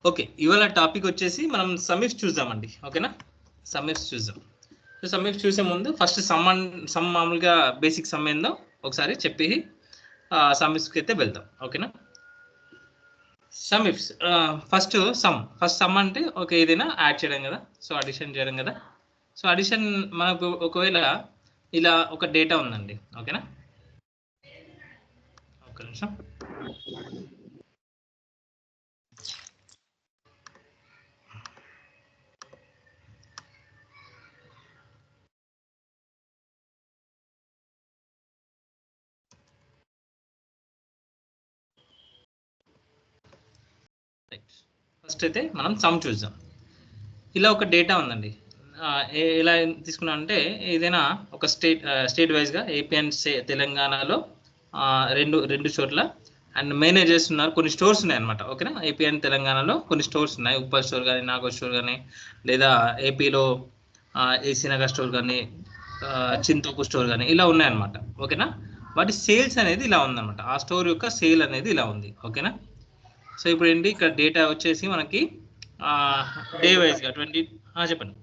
Okay, ఇవాళ topic వచ్చేసి మనం సమ్మిఫ్స్ చూద్దామండి. ఓకేనా, సమ్మిఫ్స్ చూద్దాం. సో సమ్మిఫ్స్ చూసే ముందు ఫస్ట్ సమ్ మామూలుగా బేసిక్ సమ్ ఏందో ఒకసారి చెప్పి సమ్మిఫ్స్కి అయితే వెళ్దాం. ఓకేనా, సమ్మిఫ్స్ ఫస్ట్ సమ్ అంటే ఓకే ఏదైనా యాడ్ చేయడం కదా, సో అడిషన్ చేయడం కదా. సో అడిషన్ మనకు ఒకవేళ ఇలా ఒక డేటా ఉందండి. ఓకేనా, ఒక నిమిషం. ఫస్ట్ అయితే మనం సమ్ చూద్దాం. ఇలా ఒక డేటా ఉందండి. ఎలా తీసుకున్నా అంటే ఏదైనా ఒక స్టేట్ వైజ్గా ఏపీ అండ్ తెలంగాణలో రెండు చోట్ల అండ్ మేనేజర్స్ ఉన్నారు, కొన్ని స్టోర్స్ ఉన్నాయి అనమాట. ఓకేనా, ఏపీ అండ్ తెలంగాణలో కొన్ని స్టోర్స్ ఉన్నాయి, ఉప్పల్ స్టోర్ కానీ, నాగోల్ స్టోర్ కానీ, లేదా ఏపీలో ఏసీ నగర్ స్టోర్ కానీ, చింతోపు స్టోర్ కానీ ఇలా ఉన్నాయన్నమాట. ఓకేనా, వాటి సేల్స్ అనేది ఇలా ఉందన్నమాట. ఆ స్టోర్ యొక్క సేల్ అనేది ఇలా ఉంది. ఓకేనా, సో ఇప్పుడు ఏంటి ఇక్కడ డేటా వచ్చేసి మనకి డే వైజ్గా 20 చెప్పండి.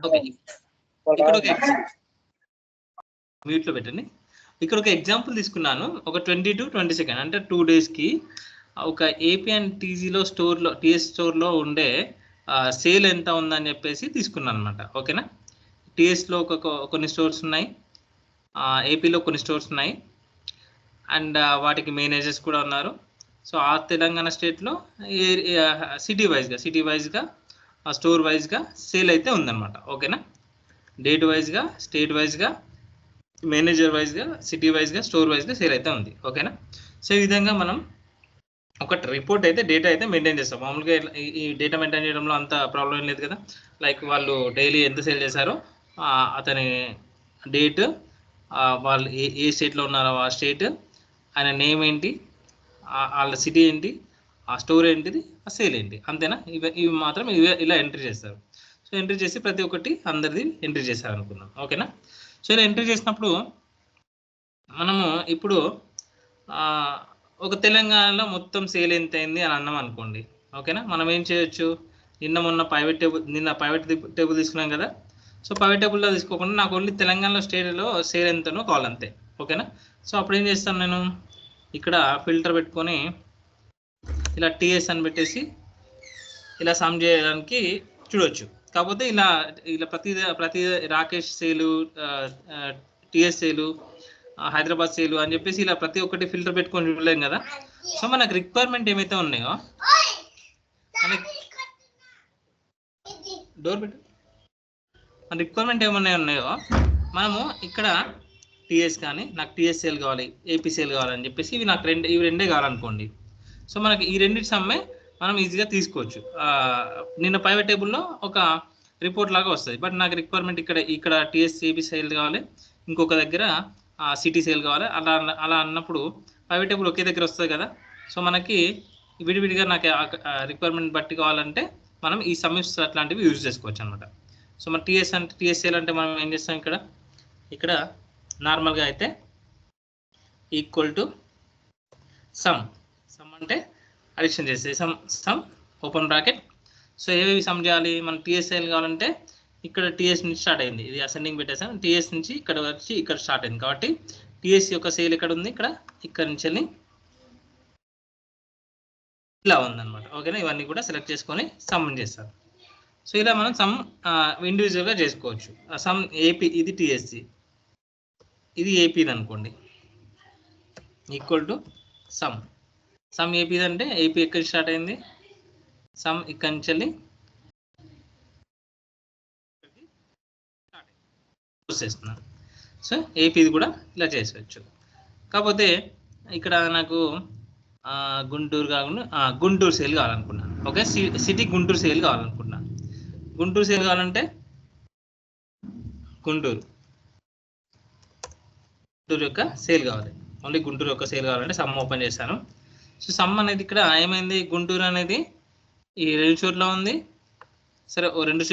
ఓకే, ఇక్కడ ఒక మ్యూట్లో పెట్టండి. ఇక్కడ ఒక ఎగ్జాంపుల్ తీసుకున్నాను. ఒక 20 to 22 అంటే 2 daysకి ఒక ఏపీ అండ్ టీఎస్ స్టోర్లో ఉండే సేల్ ఎంత ఉందని చెప్పేసి తీసుకున్నాను అనమాట. ఓకేనా, టీఎస్లో కొన్ని స్టోర్స్ ఉన్నాయి, ఏపీలో కొన్ని స్టోర్స్ ఉన్నాయి, అండ్ వాటికి మేనేజర్స్ కూడా ఉన్నారు. సో ఆ తెలంగాణ స్టేట్లో సిటీ వైజ్గా స్టోర్ వైజ్గా సేల్ అయితే ఉందన్నమాట. ఓకేనా, డేట్ వైజ్గా, స్టేట్ వైజ్గా, మేనేజర్ వైజ్గా, సిటీ వైజ్గా, స్టోర్ వైజ్గా సేల్ అయితే ఉంది. ఓకేనా, సో ఈ విధంగా మనం ఒక రిపోర్ట్ అయితే డేటా అయితే మెయింటైన్ చేస్తాం. మామూలుగా ఈ డేటా మెయింటైన్ చేయడంలో అంత ప్రాబ్లం ఏం లేదు కదా. లైక్ వాళ్ళు డైలీ ఎంత సేల్ చేశారో, అతని డేట్, వాళ్ళు ఏ స్టేట్లో ఉన్నారో ఆ స్టేట్, ఆయన నేమ్ ఏంటి, వాళ్ళ సిటీ ఏంటి, ఆ స్టోర్ ఏంటిది, ఆ సేల్ ఏంటి, అంతేనా. ఇవి మాత్రం ఇలా ఎంట్రీ చేస్తారు. సో ఎంట్రీ చేసి ప్రతి ఒక్కటి అందరిది ఎంట్రీ చేస్తారు అనుకున్నాం. ఓకేనా, సో ఇలా ఎంట్రీ చేసినప్పుడు మనము ఇప్పుడు ఒక తెలంగాణలో మొత్తం సేల్ ఎంత అయింది అని అన్నాం అనుకోండి. ఓకేనా, మనం ఏం చేయొచ్చు, నిన్న ప్రైవేట్ టేబుల్ తీసుకున్నాం కదా. సో ప్రైవేట్ టేబుల్లో తీసుకోకుండా నాకు ఓన్లీ తెలంగాణలో స్టేట్లో సేల్ ఎంతనో కావాలంతే. ఓకేనా, సో అప్పుడు ఏం చేస్తాను, నేను ఇక్కడ ఫిల్టర్ పెట్టుకొని ఇలా టీఎస్ అని పెట్టేసి ఇలా సమ్ చేయడానికి చూడొచ్చు. కాకపోతే ఇలా ప్రతి రాకేష్ సేలు, టీఎస్ సేలు, హైదరాబాద్ సేలు అని చెప్పేసి ఇలా ప్రతి ఒక్కటి ఫిల్టర్ పెట్టుకొని చూడలేం కదా. సో మనకు రిక్వైర్మెంట్ ఏమైతే ఉన్నాయో, మన రిక్వైర్మెంట్ ఉన్నాయో మనము ఇక్కడ టీఎస్ కానీ, నాకు టీఎస్ సేల్ కావాలి, ఏపీ సేల్ కావాలని చెప్పేసి ఇవి రెండే కావాలనుకోండి. సో మనకి ఈ రెండింటి సమ్మె మనం ఈజీగా తీసుకోవచ్చు. నిన్న ప్రైవేట్ టేబుల్లో ఒక రిపోర్ట్ లాగా వస్తుంది. బట్ నాకు రిక్వైర్మెంట్ ఇక్కడ టీఎస్ ఏపీ సేల్ కావాలి, ఇంకొక దగ్గర సిటీ సేల్ కావాలి. అలా అన్నప్పుడు ప్రైవేట్ టేబుల్ ఒకే దగ్గర వస్తుంది కదా. సో మనకి విడివిడిగా నాకు రిక్వైర్మెంట్ బట్టి కావాలంటే మనం ఈ సమ్మిఫ్స్ అట్లాంటివి యూజ్ చేసుకోవచ్చు అనమాట. సో మన టీఎస్ సేల్ అంటే మనం ఏం చేస్తాం, ఇక్కడ నార్మల్గా అయితే ఈక్వల్ టు సమ్ అంటే అడిషన్ చేస్తే సమ్ ఓపెన్ బ్రాకెట్. సో ఏవేవి సమ్ చేయాలి, మనం టీఎస్ సేల్ కావాలంటే ఇక్కడ టీఎస్ నుంచి స్టార్ట్ అయింది, ఇది అసెండింగ్ పెట్టేసాం. టీఎస్ నుంచి ఇక్కడ వచ్చి ఇక్కడ స్టార్ట్ అయింది కాబట్టి టీఎస్ యొక్క సేల్ ఎక్కడ ఉంది, ఇక్కడ నుంచి వెళ్ళి ఇలా ఉందన్నమాట. ఓకేనా, ఇవన్నీ కూడా సెలెక్ట్ చేసుకొని సమ్ చేస్తారు. సో ఇలా మనం సమ్ ఇండివిజువల్గా చేసుకోవచ్చు. సమ్ ఏపీ, ఇది టీఎస్సి, ఇది ఏపీది అనుకోండి, ఈక్వల్ టు సమ్ ఏపీది అంటే ఏపీ ఎక్కడ స్టార్ట్ అయింది, సమ్ ఇక్కడి నుంచి వెళ్ళి చేస్తున్నాను. సో ఏపీది కూడా ఇలా చేసేవచ్చు. కాకపోతే ఇక్కడ నాకు గుంటూరు కాకుండా గుంటూరు సేల్ కావాలనుకున్నాను. ఓకే, సిటీ గుంటూరు సేల్ కావాలనుకున్నాను. గుంటూరు సేల్ కావాలంటే గుంటూరు యొక్క సేల్ కావాలి, ఓన్లీ గుంటూరు యొక్క సేల్ కావాలంటే సమ్ ఓపెన్ చేశాను. సో సమ్ అనేది ఇక్కడ ఏమైంది, గుంటూరు అనేది ఈ 2 చోట్ల ఉంది. సరే, రెండు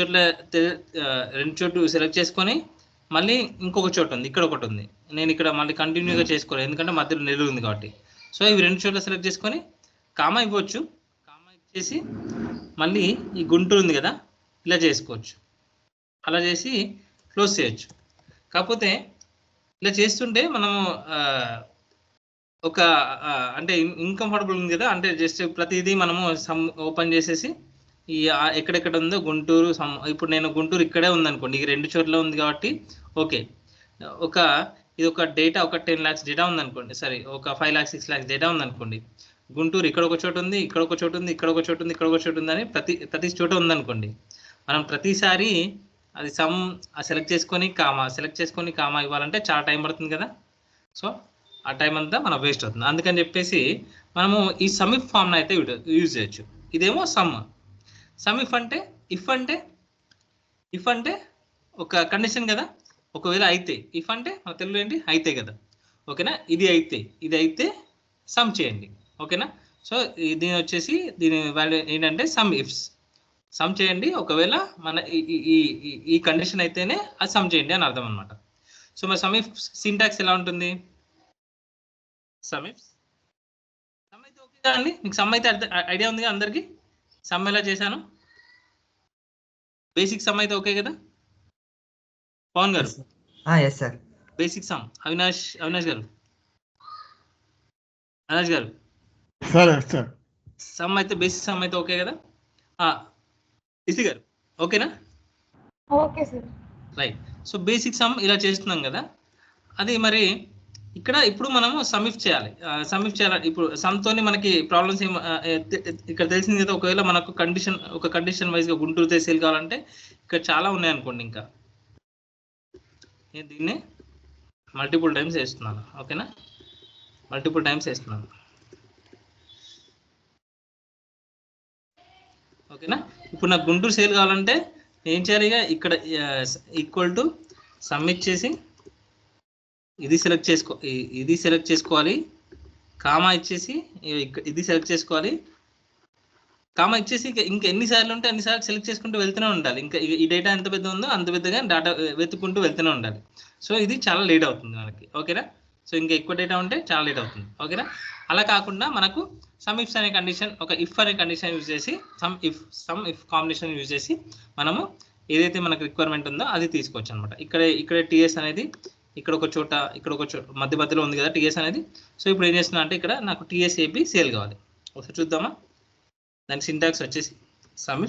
చోట్ల సెలెక్ట్ చేసుకొని మళ్ళీ ఇంకొక చోట ఉంది, ఇక్కడ ఒకటి ఉంది. నేను ఇక్కడ మళ్ళీ కంటిన్యూగా చేసుకోలేదు ఎందుకంటే మధ్యలో నెల్లూరు ఉంది కాబట్టి. సో ఇవి 2 చోట్ల సెలెక్ట్ చేసుకొని కామా ఇవ్వచ్చు. కామా ఇచ్చేసి మళ్ళీ ఈ గుంటూరు ఉంది కదా, ఇలా చేసుకోవచ్చు. అలా చేసి క్లోజ్ చేయొచ్చు. కాకపోతే ఇలా చేస్తుంటే మనము ఒక అంటే ఇన్కంఫర్టబుల్ ఉంది కదా, అంటే జస్ట్ ప్రతిదీ మనము సమ్ ఓపెన్ చేసేసి ఈ ఎక్కడెక్కడ ఉందో గుంటూరు ఇప్పుడు నేను గుంటూరు ఇక్కడే ఉందనుకోండి, ఈ 2 చోట్ల ఉంది కాబట్టి ఓకే. ఇది ఒక డేటా, ఒక 10 lakhs డేటా ఉందనుకోండి, సరే ఒక 5 lakhs 6 lakhs డేటా ఉందనుకోండి. గుంటూరు ఇక్కడ ఒక చోటు ఉంది, ఇక్కడ ఒక చోటు ఉంది, ఇక్కడ ఒక చోటు ఉంది, ఇక్కడ ఒక చోటు ఉంది అని ప్రతి చోట ఉందనుకోండి. మనం ప్రతిసారి అది సెలెక్ట్ చేసుకొని కామా ఇవ్వాలంటే చాలా టైం పడుతుంది కదా. సో ఆ టైం అంతా మనం వేస్ట్ అవుతుంది. అందుకని చెప్పేసి మనము ఈ సమ్ ఇఫ్ ఫామ్ని అయితే యూజ్ చేయొచ్చు. ఇదేమో సమ్ ఇఫ్ అంటే ఇఫ్ అంటే ఒక కండిషన్ కదా. ఒకవేళ అయితే, ఇఫ్ అంటే మన తెలుగులో ఏంటి, అయితే కదా. ఓకేనా, ఇది అయితే సమ్ చేయండి. ఓకేనా, సో దీని వాల్యూ ఏంటంటే సమ్ చేయండి. ఒకవేళ మన ఈ కండిషన్ అయితేనే అది సమ్ చేయండి అని అర్థం అనమాట. సో మరి సమ్ ఇఫ్ సింటాక్స్ ఎలా ఉంటుంది? సమ్ అయితే ఓకే కదండి, మీకు సమ్ అయితే ఐడియా ఉంది కదా అందరికి. సమ్ ఎలా చేశాను, బేసిక్ సమ్ అయితే ఓకే కదా పవన్ గారు? బేసిక్ సమ్ అవినాష్ గారు, సమ్ అయితే బేసిక్ సమ్ అయితే ఓకే కదా? ఇసి గారు ఓకేనా? Okay sir. Right. So basic sum ఇలా చేస్తున్నాం కదా. అది మరి ఇప్పుడు మనము సమ్ ఇఫ్ చేయాలి. ఇప్పుడు సమ్తోని మనకి ప్రాబ్లమ్స్ ఇక్కడ తెలిసింది కదా. ఒకవేళ మనకు కండిషన్ వైజ్గా గుంటూరు సేల్ కావాలంటే ఇక్కడ చాలా ఉన్నాయి అనుకోండి. ఇంకా నేను దీన్ని మల్టిపుల్ టైమ్స్ వేస్తున్నాను. ఓకేనా, మల్టిపుల్ టైమ్స్ వేస్తున్నాను. ఓకేనా, ఇప్పుడు నాకు గుంటూరు సేల్ కావాలంటే ఏం చేయాలి? ఇక్కడ ఈక్వల్ టు సమ్ ఇచ్చేసి ఇది సెలెక్ట్ చేసుకోవాలి. కామా ఇచ్చేసి ఇది సెలెక్ట్ చేసుకోవాలి. కామా ఇచ్చేసి ఇంకా ఎన్నిసార్లు ఉంటే అన్నిసార్లు సెలెక్ట్ చేసుకుంటూ వెళ్తూనే ఉండాలి. ఇంకా ఈ డేటా ఎంత పెద్ద ఉందో అంత పెద్దగా డేటా వెతుక్కుంటూ వెళ్తూనే ఉండాలి. సో ఇది చాలా లేట్ అవుతుంది మనకి. ఓకేనా, సో ఇంకా ఎక్కువ డేటా ఉంటే చాలా లేట్ అవుతుంది. ఓకేనా, అలా కాకుండా మనకు సమ్ ఇఫ్స్ అనే కండిషన్, ఒక ఇఫ్ అనే కండిషన్ యూజ్ చేసి సమ్ ఇఫ్ కాంబినేషన్ యూజ్ చేసి మనము ఏదైతే మనకు రిక్వైర్మెంట్ ఉందో అది తీసుకోవచ్చు అనమాట. ఇక్కడ టీఎస్ అనేది ఇక్కడ ఒక చోట మధ్యలో ఉంది కదా టీఎస్ అనేది. సో ఇప్పుడు ఏం చేస్తున్నా అంటే ఇక్కడ నాకు టీఎస్ ఏపీ సేల్ కావాలి. ఒకసారి చూద్దామా. దాని సింటాక్స్ వచ్చేసి సమ్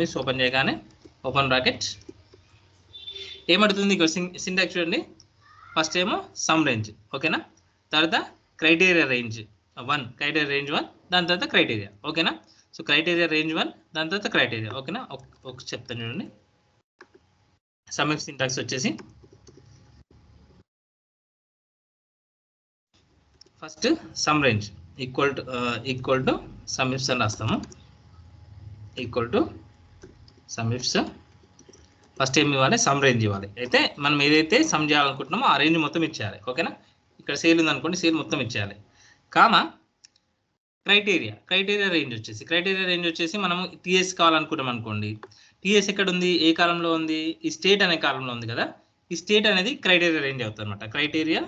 ఇఫ్స్ ఓపెన్ చేయగానే ఓపెన్ బ్రాకెట్ ఏమడుతుంది ఇక్కడ సింటాక్స్ చూడండి. ఫస్ట్ ఏమో సమ్ రేంజ్, ఓకేనా, తర్వాత క్రైటీరియా రేంజ్ 1, క్రైటీరియా రేంజ్ 1, దాని తర్వాత క్రైటీరియా. ఓకేనా, సో క్రైటీరియా రేంజ్ 1, దాని తర్వాత క్రైటీరియా. ఓకేనా, ఒక చెప్తాను చూడండి. సమ్ ఇఫ్ సింటాక్స్ వచ్చేసి first some range equal to some ifs అని రాస్తాము. Equal to some ifs first ఏమి ఇవ్వాలి, సమ్ రేంజ్ ఇవ్వాలి. అయితే మనం ఏదైతే సమ్ చేయాలనుకుంటున్నామో ఆ రేంజ్ మొత్తం ఇచ్చేయాలి. ఓకేనా, ఇక్కడ సేల్ ఉంది అనుకోండి, సేల్ మొత్తం ఇచ్చేయాలి. కామా క్రైటీరియా రేంజ్ వచ్చేసి మనము టీఎస్ కావాలనుకుంటాం అనుకోండి. టీఎస్ ఎక్కడ ఉంది, ఏ కాలంలో ఉంది? ఈ స్టేట్ అనే కాలంలో ఉంది కదా. ఈ స్టేట్ అనేది క్రైటీరియా రేంజ్ అవుతుంది అనమాట. క్రైటీరియా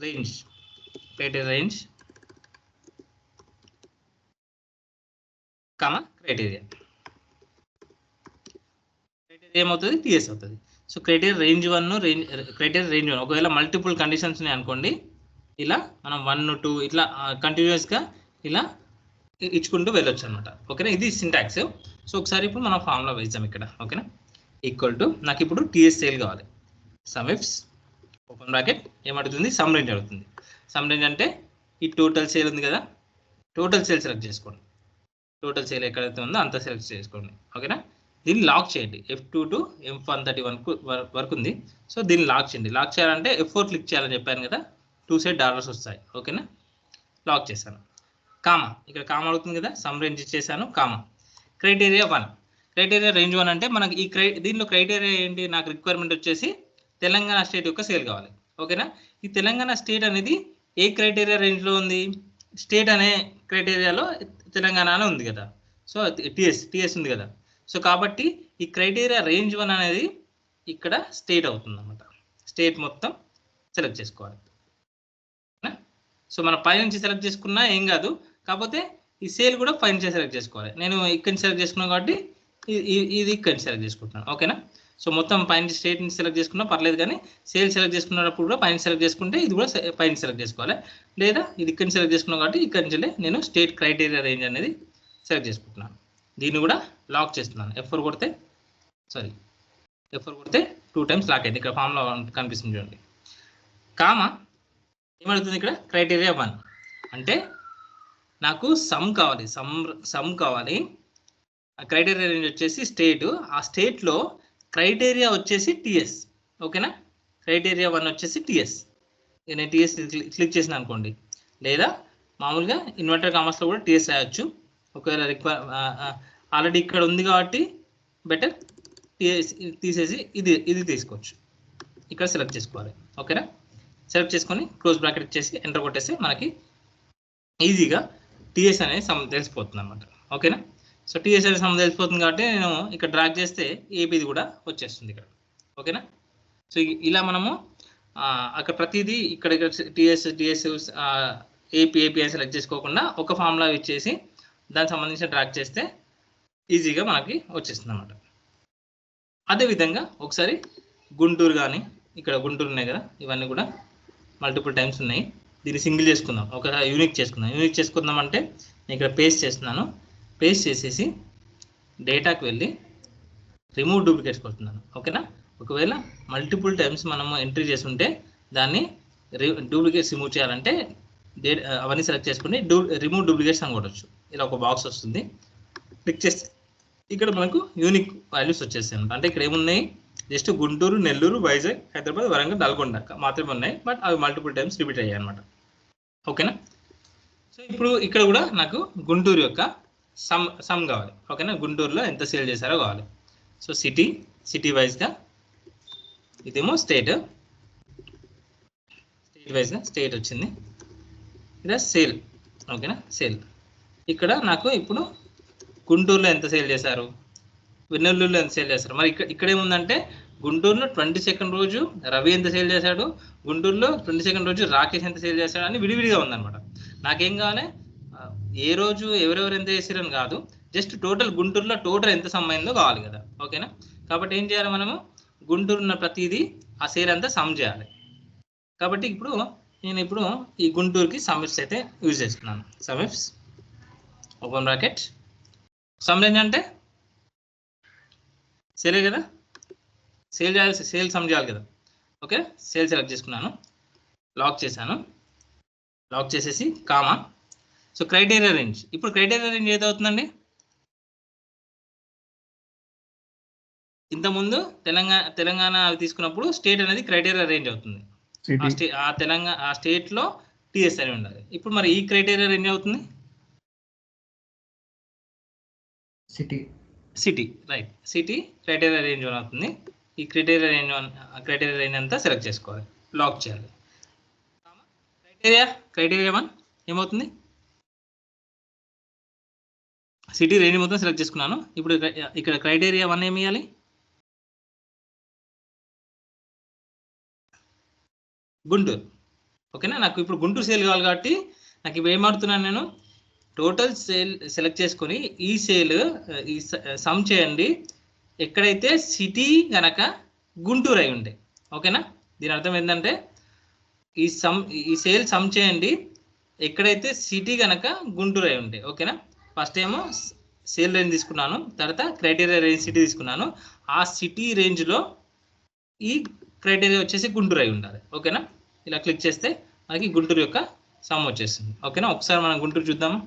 రేంజ్ కామా క్రైటీరియా ఏమవుతుంది, టీఎస్ అవుతుంది. సో క్రైటీరియా రేంజ్ 1 ఒకవేళ మల్టిపుల్ కండిషన్స్ ఉన్నాయి అనుకోండి, ఇలా మనం 1, 2 ఇట్లా కంటిన్యూస్గా ఇలా ఇచ్చుకుంటూ వెళ్ళొచ్చు అనమాట. ఓకేనా, ఇది సింటాక్స్. సో ఒకసారి ఇప్పుడు మనం ఫార్ములా వేద్దాం ఇక్కడ. ఓకేనా, ఈక్వల్ టు నాకు ఇప్పుడు టీఎస్ సేల్ కావాలి. సమ్ ఇఫ్స్ ఓపెన్ బ్రాకెట్ ఏమడుతుంది, సమ్ రేంజ్ అడుగుతుంది. సమ్ రేంజ్ అంటే ఈ టోటల్ సేల్ ఉంది కదా, టోటల్ సేల్ సెలెక్ట్ చేసుకోండి. టోటల్ సేల్ ఎక్కడైతే ఉందో అంత సెలెక్ట్ చేసుకోండి. ఓకేనా, దీన్ని లాక్ చేయండి. F2 to F131 వరకు ఉంది. సో దీన్ని లాక్ చేయండి. లాక్ చేయాలంటే F4 క్లిక్ చేయాలని చెప్పాను కదా, 2 సైడ్ డాలర్స్ వస్తాయి. ఓకేనా, లాక్ చేశాను. కామా ఇక్కడ కామా అడుగుతుంది కదా, సమ్ రేంజ్ ఇచ్చేసాను. కామా క్రైటీరియా రేంజ్ 1 అంటే మనకి దీనిలో క్రైటీరియా ఏంటి, నాకు రిక్వైర్మెంట్ వచ్చేసి తెలంగాణ స్టేట్ యొక్క సేల్ కావాలి. ఓకేనా, ఈ తెలంగాణ స్టేట్ అనేది ఏ క్రైటీరియా రేంజ్లో ఉంది, స్టేట్ అనే క్రైటీరియాలో తెలంగాణ ఉంది కదా. సో టీఎస్ ఉంది కదా. సో కాబట్టి ఈ క్రైటీరియా రేంజ్ 1 అనేది ఇక్కడ స్టేట్ అవుతుంది అనమాట. స్టేట్ మొత్తం సెలెక్ట్ చేసుకోవాలి. సో మన పై నుంచి సెలెక్ట్ చేసుకున్నా ఏం కాదు, కాకపోతే ఈ సేల్ కూడా పై నుంచి సెలెక్ట్ చేసుకోవాలి. నేను ఇక్కడి నుంచి సెలెక్ట్ చేసుకున్నాను కాబట్టి ఇది ఇక్కడి నుంచి సెలెక్ట్ చేసుకుంటున్నాను. ఓకేనా? సో మొత్తం పై నుంచి స్టేట్ నుంచి సెలెక్ట్ చేసుకున్నా పర్లేదు, కానీ సేల్ సెలెక్ట్ చేసుకున్నప్పుడు కూడా పైన సెలెక్ట్ చేసుకుంటే ఇది కూడా పైన సెలెక్ట్ చేసుకోవాలి. లేదా ఇది ఇక్కడి నుంచి సెలెక్ట్ చేసుకున్నాను కాబట్టి ఇక్కడి నుంచి నేను స్టేట్ క్రైటీరియా రేంజ్ అనేది సెలెక్ట్ చేసుకుంటున్నాను. దీన్ని కూడా లాక్ చేస్తున్నాను. F4 కొడితే 2 టైమ్స్ లాక్ అయింది. ఇక్కడ ఫామ్లో కనిపిస్తుంది చూడండి. కామా ఏమడుగుతుంది ఇక్కడ? క్రైటీరియా 1 అంటే నాకు సమ్ కావాలి. సమ్ కావాలి. క్రైటీరియా రేంజ్ వచ్చేసి స్టేట్, ఆ స్టేట్లో క్రైటీరియా వచ్చేసి టీఎస్. ఓకేనా? క్రైటీరియా 1 వచ్చేసి టీఎస్. నేను టీఎస్ క్లిక్ చేసిన అనుకోండి, లేదా మామూలుగా ఇన్వర్టర్ కామర్స్లో కూడా టీఎస్ రాయొచ్చు. ఒకవేళ ఆల్రెడీ ఇక్కడ ఉంది కాబట్టి బెటర్ టీఎస్ తీసేసి ఇది తీసుకోవచ్చు. ఇక్కడ సెలెక్ట్ చేసుకోవాలి. ఓకేనా? సెలెక్ట్ చేసుకొని క్లోజ్ బ్రాకెట్ ఇచ్చేసి ఎంటర్ కొట్టేసి మనకి ఈజీగా టీఎస్ అనేది సమ్ తెలిసిపోతుంది అనమాట. ఓకేనా? సో టీఎస్ అనేది సమ్ తెలిసిపోతుంది కాబట్టి నేను ఇక్కడ డ్రాగ్ చేస్తే ఏపీది కూడా వచ్చేస్తుంది ఇక్కడ. ఓకేనా? సో ఇలా మనము అక్కడ ప్రతిదీ ఇక్కడ టీఎస్ ఏపీ అని సెలెక్ట్ చేసుకోకుండా ఒక ఫార్ములా ఇచ్చేసి దానికి సంబంధించిన డ్రాగ్ చేస్తే ఈజీగా మనకి వచ్చేస్తుంది అనమాట. అదేవిధంగా ఒకసారి గుంటూరు కానీ, ఇక్కడ గుంటూరు ఉన్నాయి కదా, ఇవన్నీ కూడా మల్టిపుల్ టైమ్స్ ఉన్నాయి. దీన్ని సింగిల్ చేసుకుందాం, ఒకసారి యూనిక్ చేసుకుందాం. యూనిక్ చేసుకుందాం అంటే నేను ఇక్కడ పేస్ట్ చేస్తున్నాను. పేస్ట్ చేసేసి డేటాకి వెళ్ళి రిమూవ్ డూప్లికేట్స్ కొడుతున్నాను. ఓకేనా? ఒకవేళ మల్టిపుల్ టైమ్స్ మనము ఎంట్రీ చేస్తుంటే దాన్ని డూప్లికేట్స్ రిమూవ్ చేయాలంటే అవన్నీ సెలెక్ట్ చేసుకుని రిమూవ్ డూప్లికేట్స్ అని కొట్టచ్చు. ఇలా ఒక బాక్స్ వస్తుంది. క్లిక్ చేస్తే ఇక్కడ మనకు యూనిక్ వాల్యూస్ వచ్చేస్తాయి అనమాట. అంటే ఇక్కడ ఏమున్నాయి? జస్ట్ గుంటూరు, నెల్లూరు, వైజాగ్, హైదరాబాద్, వరంగల్, నల్గొండ మాత్రమే ఉన్నాయి. బట్ అవి మల్టిపుల్ టైమ్స్ రిపీట్ అయ్యాయి అనమాట. ఓకేనా? సో ఇప్పుడు ఇక్కడ కూడా నాకు గుంటూరు యొక్క సమ్ కావాలి. ఓకేనా? గుంటూరులో ఎంత సేల్ చేశారో కావాలి. సో సిటీ వైజ్గా, ఇదేమో స్టేట్ వైజ్గా స్టేట్ వచ్చింది. ఇక్కడ సేల్. ఓకేనా? సేల్. ఇక్కడ నాకు ఇప్పుడు గుంటూరులో ఎంత సేల్ చేశారు, నెల్లూరులో ఎంత సేల్ చేస్తారు. మరి ఇక్కడ ఏముందంటే గుంటూరులో 22nd రోజు రవి ఎంత సేల్ చేశాడు, గుంటూరులో 22nd రోజు రాకేష్ ఎంత సేల్ చేశాడు అని విడివిడిగా ఉందన్నమాట. నాకేం కావాలి? ఏ రోజు ఎవరెవరు ఎంత చేసారని కాదు, జస్ట్ టోటల్ గుంటూరులో టోటల్ ఎంత సమ్ అయిందో కావాలి కదా. ఓకేనా? కాబట్టి ఏం చేయాలి మనము? గుంటూరు ఉన్న ప్రతిదీ ఆ సేల్ అంతా సమ్ చేయాలి. కాబట్టి నేను ఈ గుంటూరుకి సమ్ఇఫ్స్ అయితే యూజ్ చేస్తున్నాను. సమ్ఇఫ్స్ ఓపెన్ బ్రాకెట్. సమ్ రేంజ్ అంటే సేలే కదా, సేల్ చేయాలి, సేల్ సమ్ చేయాలి కదా. ఓకే, సేల్ సెలెక్ట్ చేసుకున్నాను, లాక్ చేశాను. లాక్ చేసేసి కామా. సో క్రైటీరియా రేంజ్, ఇప్పుడు క్రైటీరియా రేంజ్ ఏదవుతుందండి? ఇంతకుముందు తెలంగాణ తీసుకున్నప్పుడు స్టేట్ అనేది క్రైటీరియా రేంజ్ అవుతుంది. ఆ స్టేట్లో టీఎస్ అని ఉండాలి. ఇప్పుడు మరి ఈ క్రైటీరియా రేంజ్ అవుతుంది city. Right, city criteria range one అవుతుంది. ఈ క్రైటీరియా రేంజ్ అంతా సెలెక్ట్ చేసుకోవాలి, లాక్ చేయాలి. క్రైటీరియా 1 ఏమవుతుంది? సిటీ రేంజ్ మొత్తం సెలెక్ట్ చేసుకున్నాను. ఇప్పుడు ఇక్కడ క్రైటీరియా 1 ఏమి ఇవ్వాలి? గుంటూరు. ఓకేనా? నాకు ఇప్పుడు గుంటూరు సేల్ కావాలి కాబట్టి నాకు ఇప్పుడు ఏమాడుతున్నాను, నేను టోటల్ సేల్ సెలెక్ట్ చేసుకొని ఈ సేల్ ఈ సమ్ చేయండి ఎక్కడైతే సిటీ గనక గుంటూరు అయి ఉండే. ఓకేనా? దీని అర్థం ఏంటంటే ఈ సేల్ సమ్ చేయండి ఎక్కడైతే సిటీ గనక గుంటూరు అయి ఉండే. ఓకేనా? ఫస్ట్ ఏమో సేల్ రేంజ్ తీసుకున్నాను, తర్వాత క్రైటీరియా రేంజ్ సిటీ తీసుకున్నాను. ఆ సిటీ రేంజ్లో ఈ క్రైటీరియా వచ్చేసి గుంటూరు అయి ఉండాలి. ఓకేనా? ఇలా క్లిక్ చేస్తే మనకి గుంటూరు యొక్క సమ్ వచ్చేస్తుంది. ఓకేనా? ఒకసారి మనం గుంటూరు చూద్దాము.